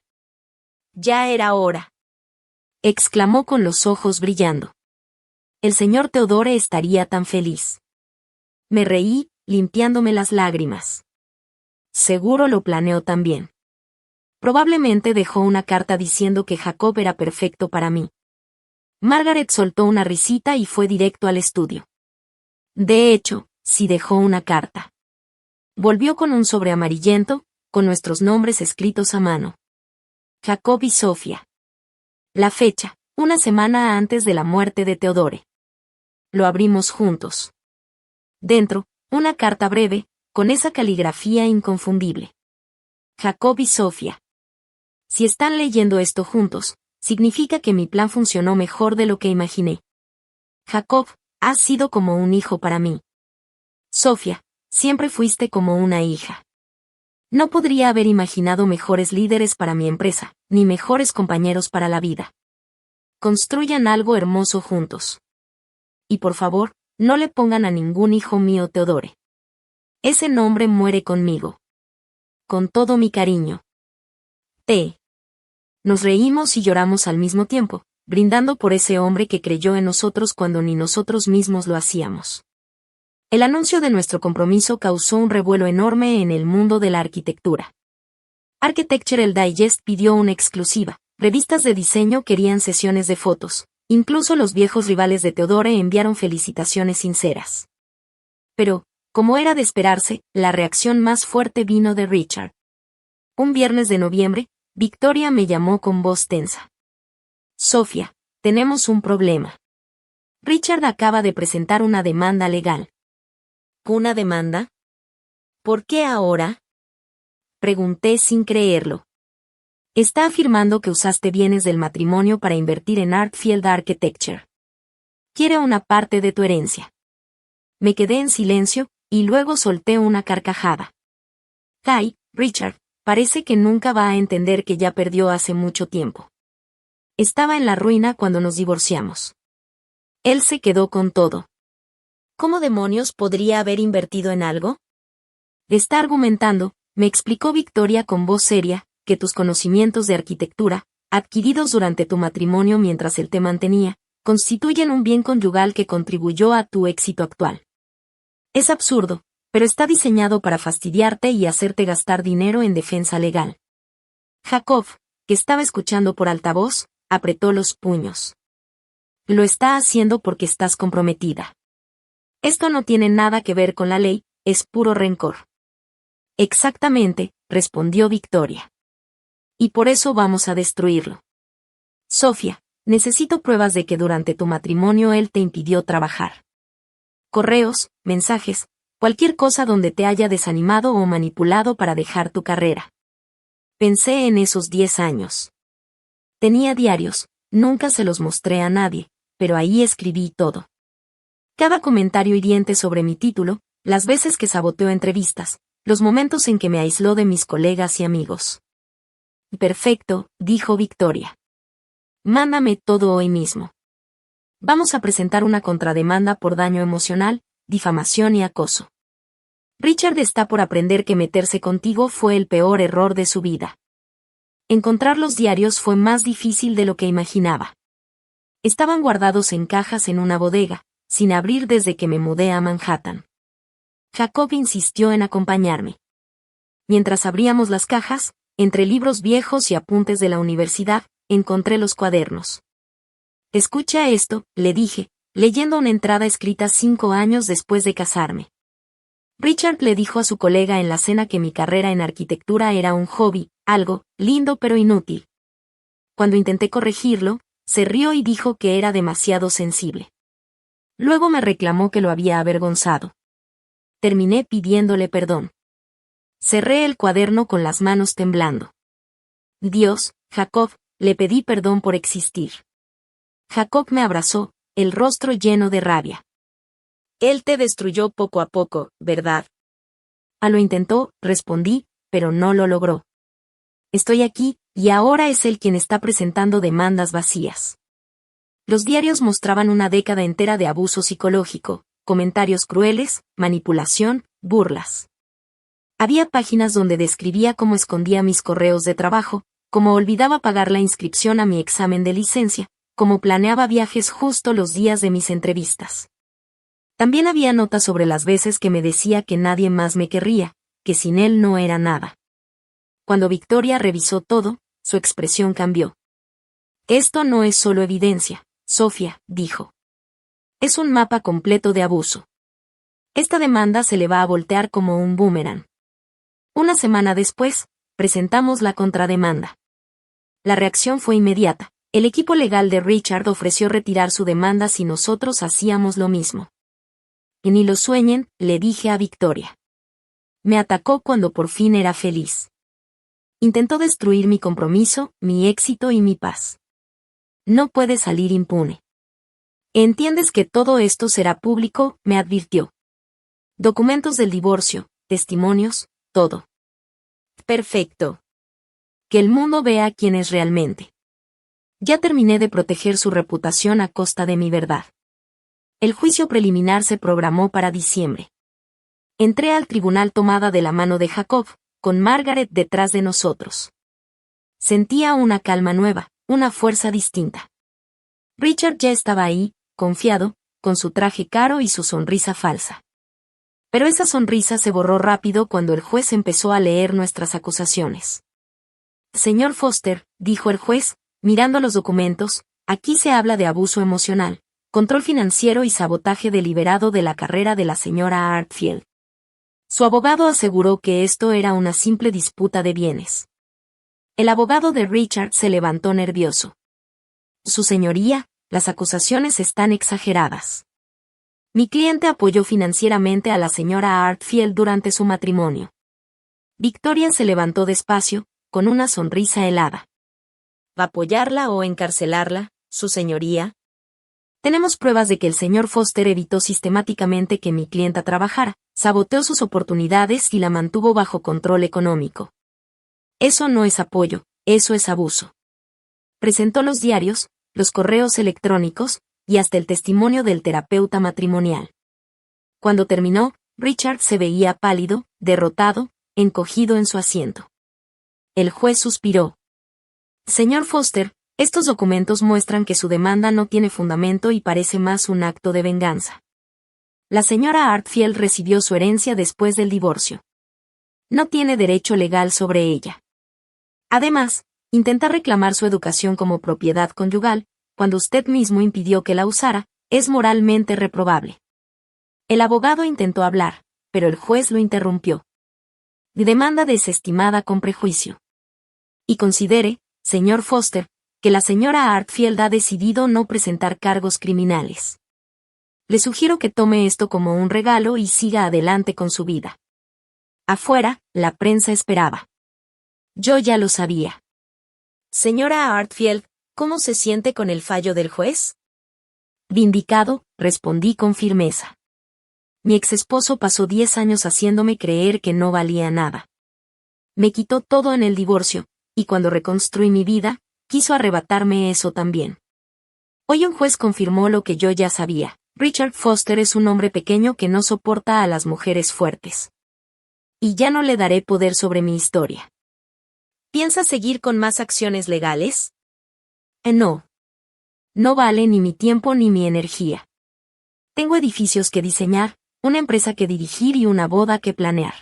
Ya era hora. Exclamó con los ojos brillando. El señor Theodore estaría tan feliz. Me reí, limpiándome las lágrimas. Seguro lo planeó también. Probablemente dejó una carta diciendo que Jacob era perfecto para mí. Margaret soltó una risita y fue directo al estudio. De hecho, sí dejó una carta. Volvió con un sobre amarillento, con nuestros nombres escritos a mano. Jacob y Sofía. La fecha, una semana antes de la muerte de Theodore. Lo abrimos juntos. Dentro, una carta breve, con esa caligrafía inconfundible. Jacob y Sofía. Si están leyendo esto juntos, significa que mi plan funcionó mejor de lo que imaginé. Jacob, has sido como un hijo para mí. Sofía, siempre fuiste como una hija. No podría haber imaginado mejores líderes para mi empresa, ni mejores compañeros para la vida. Construyan algo hermoso juntos. Y por favor, no le pongan a ningún hijo mío Theodore. Ese nombre muere conmigo. Con todo mi cariño. T. Nos reímos y lloramos al mismo tiempo, brindando por ese hombre que creyó en nosotros cuando ni nosotros mismos lo hacíamos. El anuncio de nuestro compromiso causó un revuelo enorme en el mundo de la arquitectura. Architectural Digest pidió una exclusiva, revistas de diseño querían sesiones de fotos, incluso los viejos rivales de Theodore enviaron felicitaciones sinceras. Pero, como era de esperarse, la reacción más fuerte vino de Richard. Un viernes de noviembre, Victoria me llamó con voz tensa. Sofía, tenemos un problema. Richard acaba de presentar una demanda legal. ¿Una demanda? ¿Por qué ahora? Pregunté sin creerlo. Está afirmando que usaste bienes del matrimonio para invertir en Artfield Architecture. Quiere una parte de tu herencia. Me quedé en silencio, y luego solté una carcajada. Kai, Richard, parece que nunca va a entender que ya perdió hace mucho tiempo. Estaba en la ruina cuando nos divorciamos. Él se quedó con todo. ¿Cómo demonios podría haber invertido en algo? Está argumentando, me explicó Victoria con voz seria, que tus conocimientos de arquitectura, adquiridos durante tu matrimonio mientras él te mantenía, constituyen un bien conyugal que contribuyó a tu éxito actual. Es absurdo, pero está diseñado para fastidiarte y hacerte gastar dinero en defensa legal. Jacob, que estaba escuchando por altavoz, apretó los puños. Lo está haciendo porque estás comprometida. Esto no tiene nada que ver con la ley, es puro rencor. Exactamente, respondió Victoria. Y por eso vamos a destruirlo. Sofía, necesito pruebas de que durante tu matrimonio él te impidió trabajar. Correos, mensajes, cualquier cosa donde te haya desanimado o manipulado para dejar tu carrera. Pensé en esos 10 años. Tenía diarios, nunca se los mostré a nadie, pero ahí escribí todo. Cada comentario hiriente sobre mi título, las veces que saboteó entrevistas, los momentos en que me aisló de mis colegas y amigos. Perfecto, dijo Victoria. Mándame todo hoy mismo. Vamos a presentar una contrademanda por daño emocional, difamación y acoso. Richard está por aprender que meterse contigo fue el peor error de su vida. Encontrar los diarios fue más difícil de lo que imaginaba. Estaban guardados en cajas en una bodega, sin abrir desde que me mudé a Manhattan. Jacob insistió en acompañarme. Mientras abríamos las cajas, entre libros viejos y apuntes de la universidad, encontré los cuadernos. Escucha esto, le dije, leyendo una entrada escrita 5 años después de casarme. Richard le dijo a su colega en la cena que mi carrera en arquitectura era un hobby, algo lindo pero inútil. Cuando intenté corregirlo, se rió y dijo que era demasiado sensible. Luego me reclamó que lo había avergonzado. Terminé pidiéndole perdón. Cerré el cuaderno con las manos temblando. Dios, Jacob, le pedí perdón por existir. Jacob me abrazó, el rostro lleno de rabia. Él te destruyó poco a poco, ¿verdad? Lo intentó, respondí, pero no lo logró. Estoy aquí, y ahora es él quien está presentando demandas vacías. Los diarios mostraban una década entera de abuso psicológico, comentarios crueles, manipulación, burlas. Había páginas donde describía cómo escondía mis correos de trabajo, cómo olvidaba pagar la inscripción a mi examen de licencia, cómo planeaba viajes justo los días de mis entrevistas. También había notas sobre las veces que me decía que nadie más me querría, que sin él no era nada. Cuando Victoria revisó todo, su expresión cambió. Esto no es solo evidencia, Sofía, dijo. Es un mapa completo de abuso. Esta demanda se le va a voltear como un boomerang. Una semana después, presentamos la contrademanda. La reacción fue inmediata. El equipo legal de Richard ofreció retirar su demanda si nosotros hacíamos lo mismo. Y ni lo sueñen, le dije a Victoria. Me atacó cuando por fin era feliz. Intentó destruir mi compromiso, mi éxito y mi paz. No puede salir impune. ¿Entiendes que todo esto será público?, me advirtió. Documentos del divorcio, testimonios, todo. Perfecto. Que el mundo vea quién es realmente. Ya terminé de proteger su reputación a costa de mi verdad. El juicio preliminar se programó para diciembre. Entré al tribunal tomada de la mano de Jacob, con Margaret detrás de nosotros. Sentía una calma nueva, una fuerza distinta. Richard ya estaba ahí, confiado, con su traje caro y su sonrisa falsa. Pero esa sonrisa se borró rápido cuando el juez empezó a leer nuestras acusaciones. Señor Foster, dijo el juez, mirando los documentos, aquí se habla de abuso emocional, control financiero y sabotaje deliberado de la carrera de la señora Artfield. Su abogado aseguró que esto era una simple disputa de bienes. El abogado de Richard se levantó nervioso. Su señoría, las acusaciones están exageradas. Mi cliente apoyó financieramente a la señora Artfield durante su matrimonio. Victoria se levantó despacio, con una sonrisa helada. ¿Va a apoyarla o encarcelarla, su señoría? Tenemos pruebas de que el señor Foster evitó sistemáticamente que mi clienta trabajara, saboteó sus oportunidades y la mantuvo bajo control económico. Eso no es apoyo, eso es abuso. Presentó los diarios, los correos electrónicos, y hasta el testimonio del terapeuta matrimonial. Cuando terminó, Richard se veía pálido, derrotado, encogido en su asiento. El juez suspiró. Señor Foster, estos documentos muestran que su demanda no tiene fundamento y parece más un acto de venganza. La señora Artfield recibió su herencia después del divorcio. No tiene derecho legal sobre ella. Además, intentar reclamar su educación como propiedad conyugal, cuando usted mismo impidió que la usara, es moralmente reprobable. El abogado intentó hablar, pero el juez lo interrumpió. Demanda desestimada con prejuicio. Y considere, señor Foster, que la señora Artfield ha decidido no presentar cargos criminales. Le sugiero que tome esto como un regalo y siga adelante con su vida. Afuera, la prensa esperaba. Yo ya lo sabía. Señora Artfield, ¿cómo se siente con el fallo del juez? Vindicado, respondí con firmeza. Mi exesposo pasó 10 años haciéndome creer que no valía nada. Me quitó todo en el divorcio, y cuando reconstruí mi vida, quiso arrebatarme eso también. Hoy un juez confirmó lo que yo ya sabía. Richard Foster es un hombre pequeño que no soporta a las mujeres fuertes. Y ya no le daré poder sobre mi historia. ¿Piensa seguir con más acciones legales? No. No vale ni mi tiempo ni mi energía. Tengo edificios que diseñar, una empresa que dirigir y una boda que planear.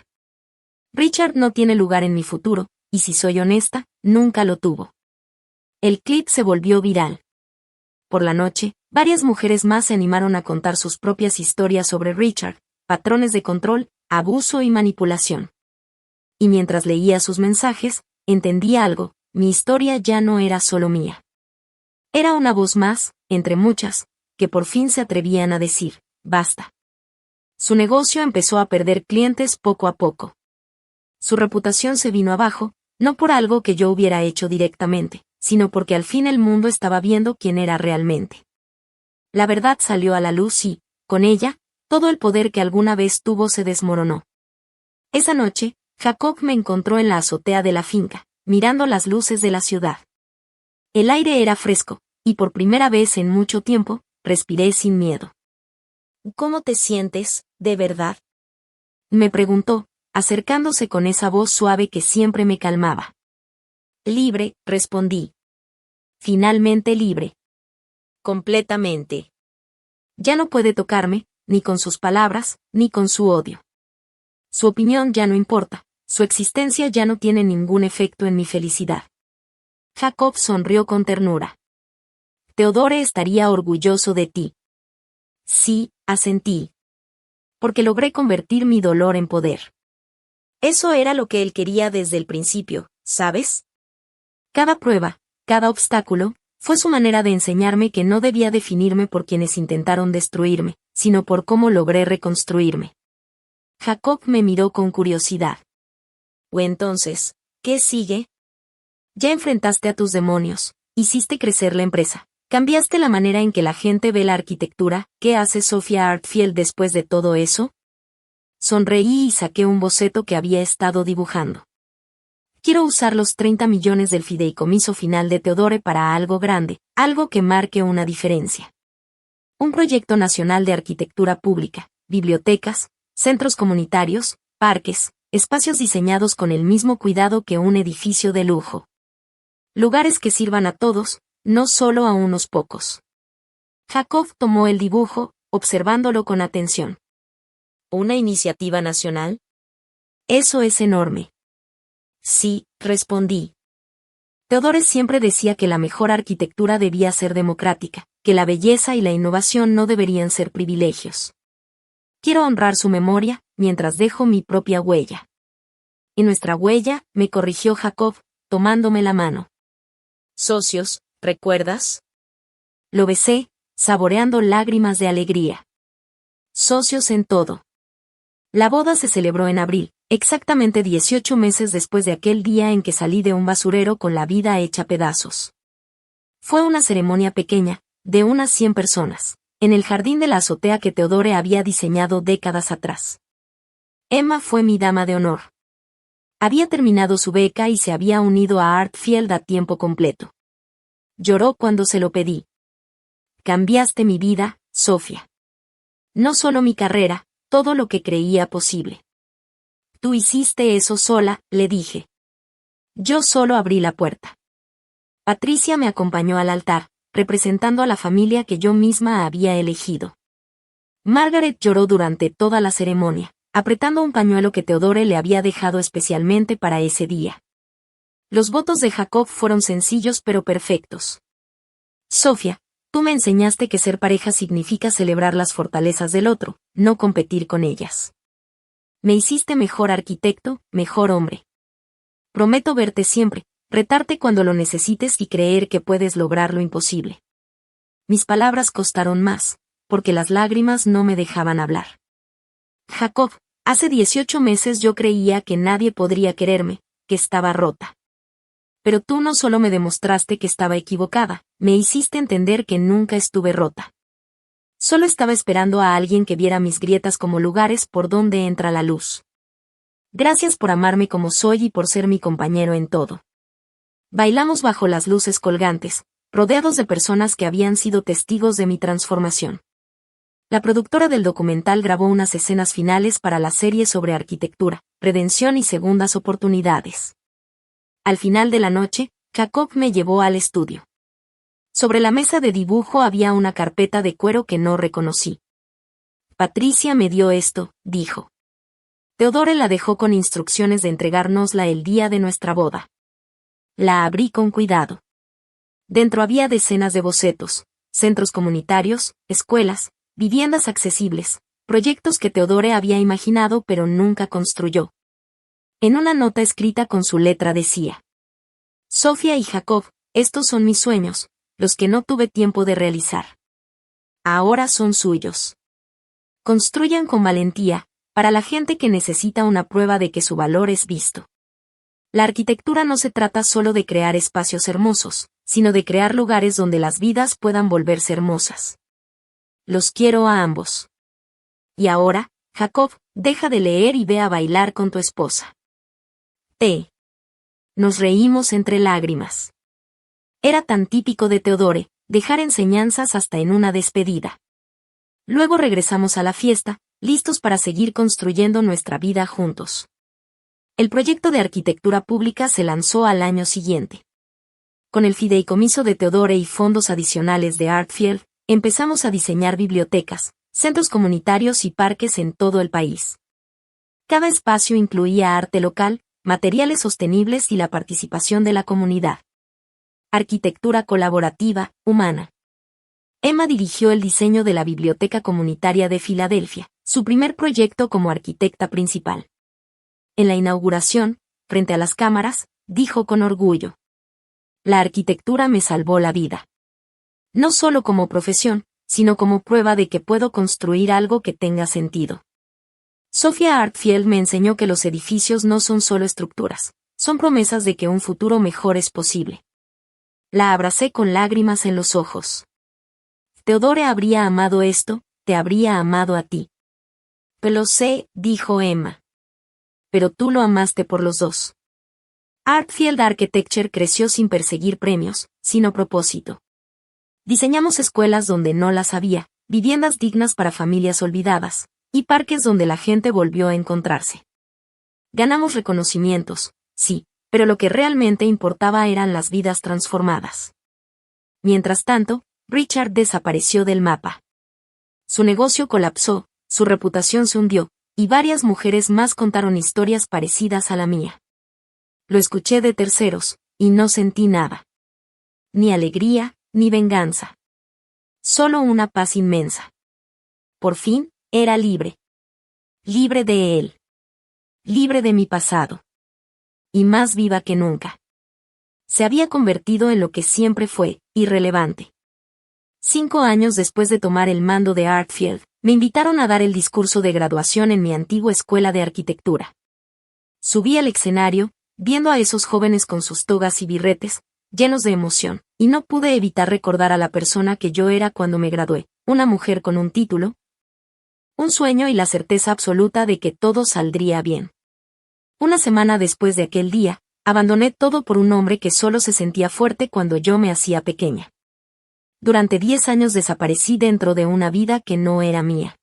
Richard no tiene lugar en mi futuro, y si soy honesta, nunca lo tuvo. El clip se volvió viral. Por la noche, varias mujeres más se animaron a contar sus propias historias sobre Richard, patrones de control, abuso y manipulación. Y mientras leía sus mensajes, entendía algo, mi historia ya no era solo mía. Era una voz más, entre muchas, que por fin se atrevían a decir, basta. Su negocio empezó a perder clientes poco a poco. Su reputación se vino abajo, no por algo que yo hubiera hecho directamente, sino porque al fin el mundo estaba viendo quién era realmente. La verdad salió a la luz y, con ella, todo el poder que alguna vez tuvo se desmoronó. Esa noche, Jacob me encontró en la azotea de la finca, mirando las luces de la ciudad. El aire era fresco, y por primera vez en mucho tiempo, respiré sin miedo. ¿Cómo te sientes, de verdad? Me preguntó, acercándose con esa voz suave que siempre me calmaba. Libre, respondí. Finalmente libre. Completamente. Ya no puede tocarme, ni con sus palabras, ni con su odio. Su opinión ya no importa, su existencia ya no tiene ningún efecto en mi felicidad. Jacob sonrió con ternura. Theodore estaría orgulloso de ti. Sí, asentí. Porque logré convertir mi dolor en poder. Eso era lo que él quería desde el principio, ¿sabes? Cada prueba, cada obstáculo, fue su manera de enseñarme que no debía definirme por quienes intentaron destruirme, sino por cómo logré reconstruirme. Jacob me miró con curiosidad. ¿O entonces, qué sigue? Ya enfrentaste a tus demonios, hiciste crecer la empresa. ¿Cambiaste la manera en que la gente ve la arquitectura? ¿Qué hace Sophia Artfield después de todo eso? Sonreí y saqué un boceto que había estado dibujando. Quiero usar los 30 millones del fideicomiso final de Theodore para algo grande, algo que marque una diferencia. Un proyecto nacional de arquitectura pública, bibliotecas, centros comunitarios, parques, espacios diseñados con el mismo cuidado que un edificio de lujo. Lugares que sirvan a todos, no solo a unos pocos. Jacob tomó el dibujo, observándolo con atención. ¿Una iniciativa nacional? Eso es enorme. Sí, respondí. Theodore siempre decía que la mejor arquitectura debía ser democrática, que la belleza y la innovación no deberían ser privilegios. Quiero honrar su memoria, mientras dejo mi propia huella. Y nuestra huella, me corrigió Jacob, tomándome la mano. Socios, ¿recuerdas? Lo besé, saboreando lágrimas de alegría. Socios en todo. La boda se celebró en abril, exactamente 18 meses después de aquel día en que salí de un basurero con la vida hecha pedazos. Fue una ceremonia pequeña, de unas 100 personas, en el jardín de la azotea que Theodore había diseñado décadas atrás. Emma fue mi dama de honor. Había terminado su beca y se había unido a Artfield a tiempo completo. Lloró cuando se lo pedí. Cambiaste mi vida, Sophia. No solo mi carrera, todo lo que creía posible. Tú hiciste eso sola, le dije. Yo solo abrí la puerta. Patricia me acompañó al altar, representando a la familia que yo misma había elegido. Margaret lloró durante toda la ceremonia, apretando un pañuelo que Theodore le había dejado especialmente para ese día. Los votos de Jacob fueron sencillos pero perfectos. Sofía, tú me enseñaste que ser pareja significa celebrar las fortalezas del otro, no competir con ellas. Me hiciste mejor arquitecto, mejor hombre. Prometo verte siempre, retarte cuando lo necesites y creer que puedes lograr lo imposible. Mis palabras costaron más, porque las lágrimas no me dejaban hablar. Jacob, hace 18 meses yo creía que nadie podría quererme, que estaba rota. Pero tú no solo me demostraste que estaba equivocada, me hiciste entender que nunca estuve rota. Solo estaba esperando a alguien que viera mis grietas como lugares por donde entra la luz. Gracias por amarme como soy y por ser mi compañero en todo. Bailamos bajo las luces colgantes, rodeados de personas que habían sido testigos de mi transformación. La productora del documental grabó unas escenas finales para la serie sobre arquitectura, redención y segundas oportunidades. Al final de la noche, Jacob me llevó al estudio. Sobre la mesa de dibujo había una carpeta de cuero que no reconocí. Patricia me dio esto, dijo. Theodore la dejó con instrucciones de entregárnosla el día de nuestra boda. La abrí con cuidado. Dentro había decenas de bocetos, centros comunitarios, escuelas, viviendas accesibles, proyectos que Theodore había imaginado pero nunca construyó. En una nota escrita con su letra decía: Sofía y Jacob, estos son mis sueños, los que no tuve tiempo de realizar. Ahora son suyos. Construyan con valentía, para la gente que necesita una prueba de que su valor es visto. La arquitectura no se trata solo de crear espacios hermosos, sino de crear lugares donde las vidas puedan volverse hermosas. Los quiero a ambos. Y ahora, Jacob, deja de leer y ve a bailar con tu esposa. Nos reímos entre lágrimas. Era tan típico de Theodore, dejar enseñanzas hasta en una despedida. Luego regresamos a la fiesta, listos para seguir construyendo nuestra vida juntos. El proyecto de arquitectura pública se lanzó al año siguiente. Con el fideicomiso de Theodore y fondos adicionales de Artfield, empezamos a diseñar bibliotecas, centros comunitarios y parques en todo el país. Cada espacio incluía arte local, materiales sostenibles y la participación de la comunidad. Arquitectura colaborativa, humana. Emma dirigió el diseño de la Biblioteca Comunitaria de Filadelfia, su primer proyecto como arquitecta principal. En la inauguración, frente a las cámaras, dijo con orgullo: La arquitectura me salvó la vida. No solo como profesión, sino como prueba de que puedo construir algo que tenga sentido. Sofía Artfield me enseñó que los edificios no son solo estructuras, son promesas de que un futuro mejor es posible. La abracé con lágrimas en los ojos. Theodore habría amado esto, te habría amado a ti. Lo sé, dijo Emma. Pero tú lo amaste por los dos. Artfield Architecture creció sin perseguir premios, sino propósito. Diseñamos escuelas donde no las había, viviendas dignas para familias olvidadas, y parques donde la gente volvió a encontrarse. Ganamos reconocimientos, sí, pero lo que realmente importaba eran las vidas transformadas. Mientras tanto, Richard desapareció del mapa. Su negocio colapsó, su reputación se hundió, y varias mujeres más contaron historias parecidas a la mía. Lo escuché de terceros, y no sentí nada. Ni alegría, ni venganza. Solo una paz inmensa. Por fin, era libre. Libre de él. Libre de mi pasado. Y más viva que nunca. Se había convertido en lo que siempre fue, irrelevante. 5 años después de tomar el mando de Artfield, me invitaron a dar el discurso de graduación en mi antigua escuela de arquitectura. Subí al escenario, viendo a esos jóvenes con sus togas y birretes, llenos de emoción, y no pude evitar recordar a la persona que yo era cuando me gradué, una mujer con un título, un sueño y la certeza absoluta de que todo saldría bien. Una semana después de aquel día, abandoné todo por un hombre que solo se sentía fuerte cuando yo me hacía pequeña. Durante 10 años desaparecí dentro de una vida que no era mía.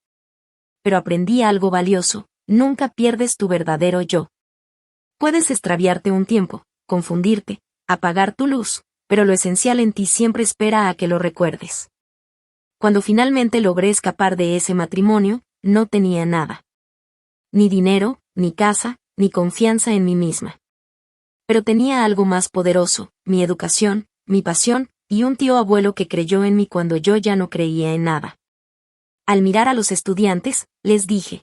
pero aprendí algo valioso: nunca pierdes tu verdadero yo. Puedes extraviarte un tiempo, confundirte, apagar tu luz, pero lo esencial en ti siempre espera a que lo recuerdes. Cuando finalmente logré escapar de ese matrimonio, no tenía nada. Ni dinero, ni casa, ni confianza en mí misma. Pero tenía algo más poderoso: mi educación, mi pasión, y un tío abuelo que creyó en mí cuando yo ya no creía en nada. Al mirar a los estudiantes, les dije: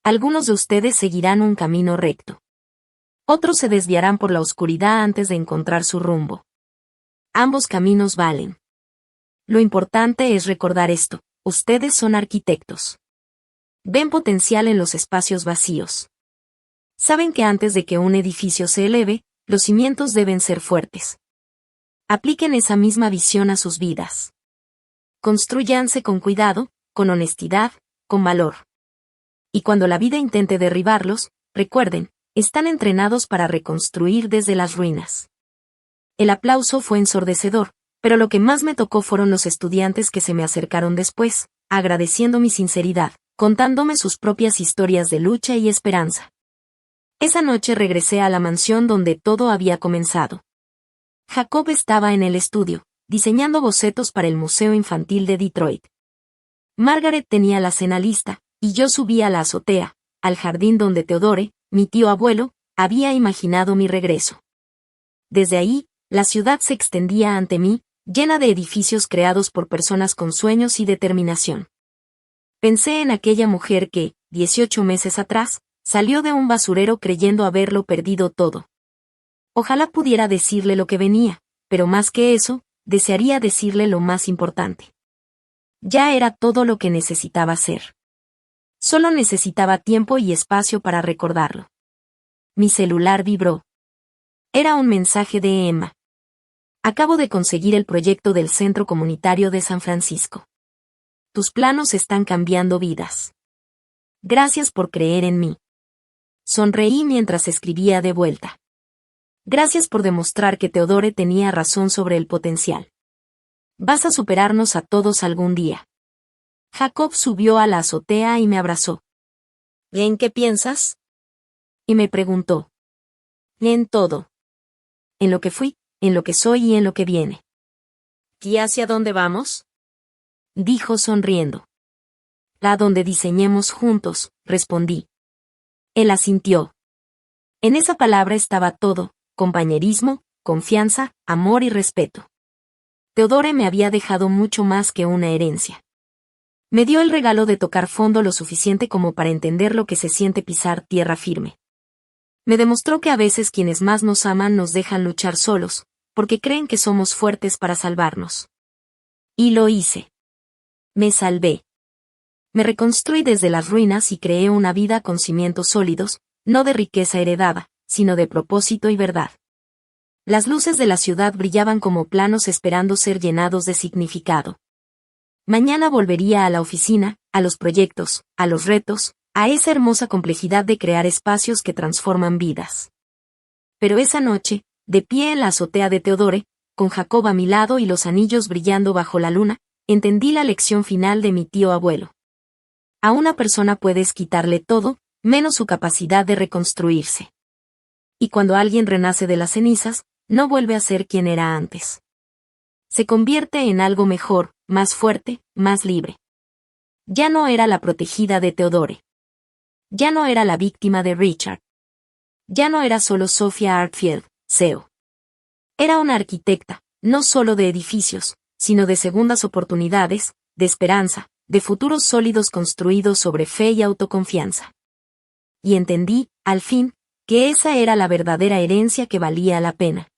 algunos de ustedes seguirán un camino recto. Otros se desviarán por la oscuridad antes de encontrar su rumbo. Ambos caminos valen. Lo importante es recordar esto: ustedes son arquitectos. Ven potencial en los espacios vacíos. Saben que antes de que un edificio se eleve, los cimientos deben ser fuertes. Apliquen esa misma visión a sus vidas. Constrúyanse con cuidado, con honestidad, con valor. Y cuando la vida intente derribarlos, recuerden, están entrenados para reconstruir desde las ruinas. El aplauso fue ensordecedor, pero lo que más me tocó fueron los estudiantes que se me acercaron después, agradeciendo mi sinceridad, contándome sus propias historias de lucha y esperanza. Esa noche regresé a la mansión donde todo había comenzado. Jacob estaba en el estudio, diseñando bocetos para el Museo Infantil de Detroit. Margaret tenía la cena lista, y yo subí a la azotea, al jardín donde Theodore, mi tío abuelo, había imaginado mi regreso. Desde ahí, la ciudad se extendía ante mí, llena de edificios creados por personas con sueños y determinación. Pensé en aquella mujer que, 18 meses atrás, salió de un basurero creyendo haberlo perdido todo. Ojalá pudiera decirle lo que venía, pero más que eso, desearía decirle lo más importante. Ya era todo lo que necesitaba ser. Solo necesitaba tiempo y espacio para recordarlo. Mi celular vibró. Era un mensaje de Emma. Acabo de conseguir el proyecto del Centro Comunitario de San Francisco. Tus planos están cambiando vidas. Gracias por creer en mí. Sonreí mientras escribía de vuelta. Gracias por demostrar que Theodore tenía razón sobre el potencial. Vas a superarnos a todos algún día. Jacob subió a la azotea y me abrazó. ¿Y en qué piensas? Y me preguntó. En todo. En lo que fui, en lo que soy y en lo que viene. ¿Y hacia dónde vamos? Dijo sonriendo. A donde diseñemos juntos, respondí. Él asintió. En esa palabra estaba todo: compañerismo, confianza, amor y respeto. Theodore me había dejado mucho más que una herencia. Me dio el regalo de tocar fondo lo suficiente como para entender lo que se siente pisar tierra firme. Me demostró que a veces quienes más nos aman nos dejan luchar solos, porque creen que somos fuertes para salvarnos. Y lo hice. Me salvé. Me reconstruí desde las ruinas y creé una vida con cimientos sólidos, no de riqueza heredada, sino de propósito y verdad. Las luces de la ciudad brillaban como planos esperando ser llenados de significado. Mañana volvería a la oficina, a los proyectos, a los retos, a esa hermosa complejidad de crear espacios que transforman vidas. Pero esa noche, de pie en la azotea de Theodore, con Jacob a mi lado y los anillos brillando bajo la luna, entendí la lección final de mi tío abuelo. A una persona puedes quitarle todo, menos su capacidad de reconstruirse. Y cuando alguien renace de las cenizas, no vuelve a ser quien era antes. Se convierte en algo mejor, más fuerte, más libre. Ya no era la protegida de Theodore. Ya no era la víctima de Richard. Ya no era solo Sophia Artfield, CEO. Era una arquitecta, no solo de edificios, sino de segundas oportunidades, de esperanza, de futuros sólidos construidos sobre fe y autoconfianza. Y entendí, al fin, que esa era la verdadera herencia que valía la pena.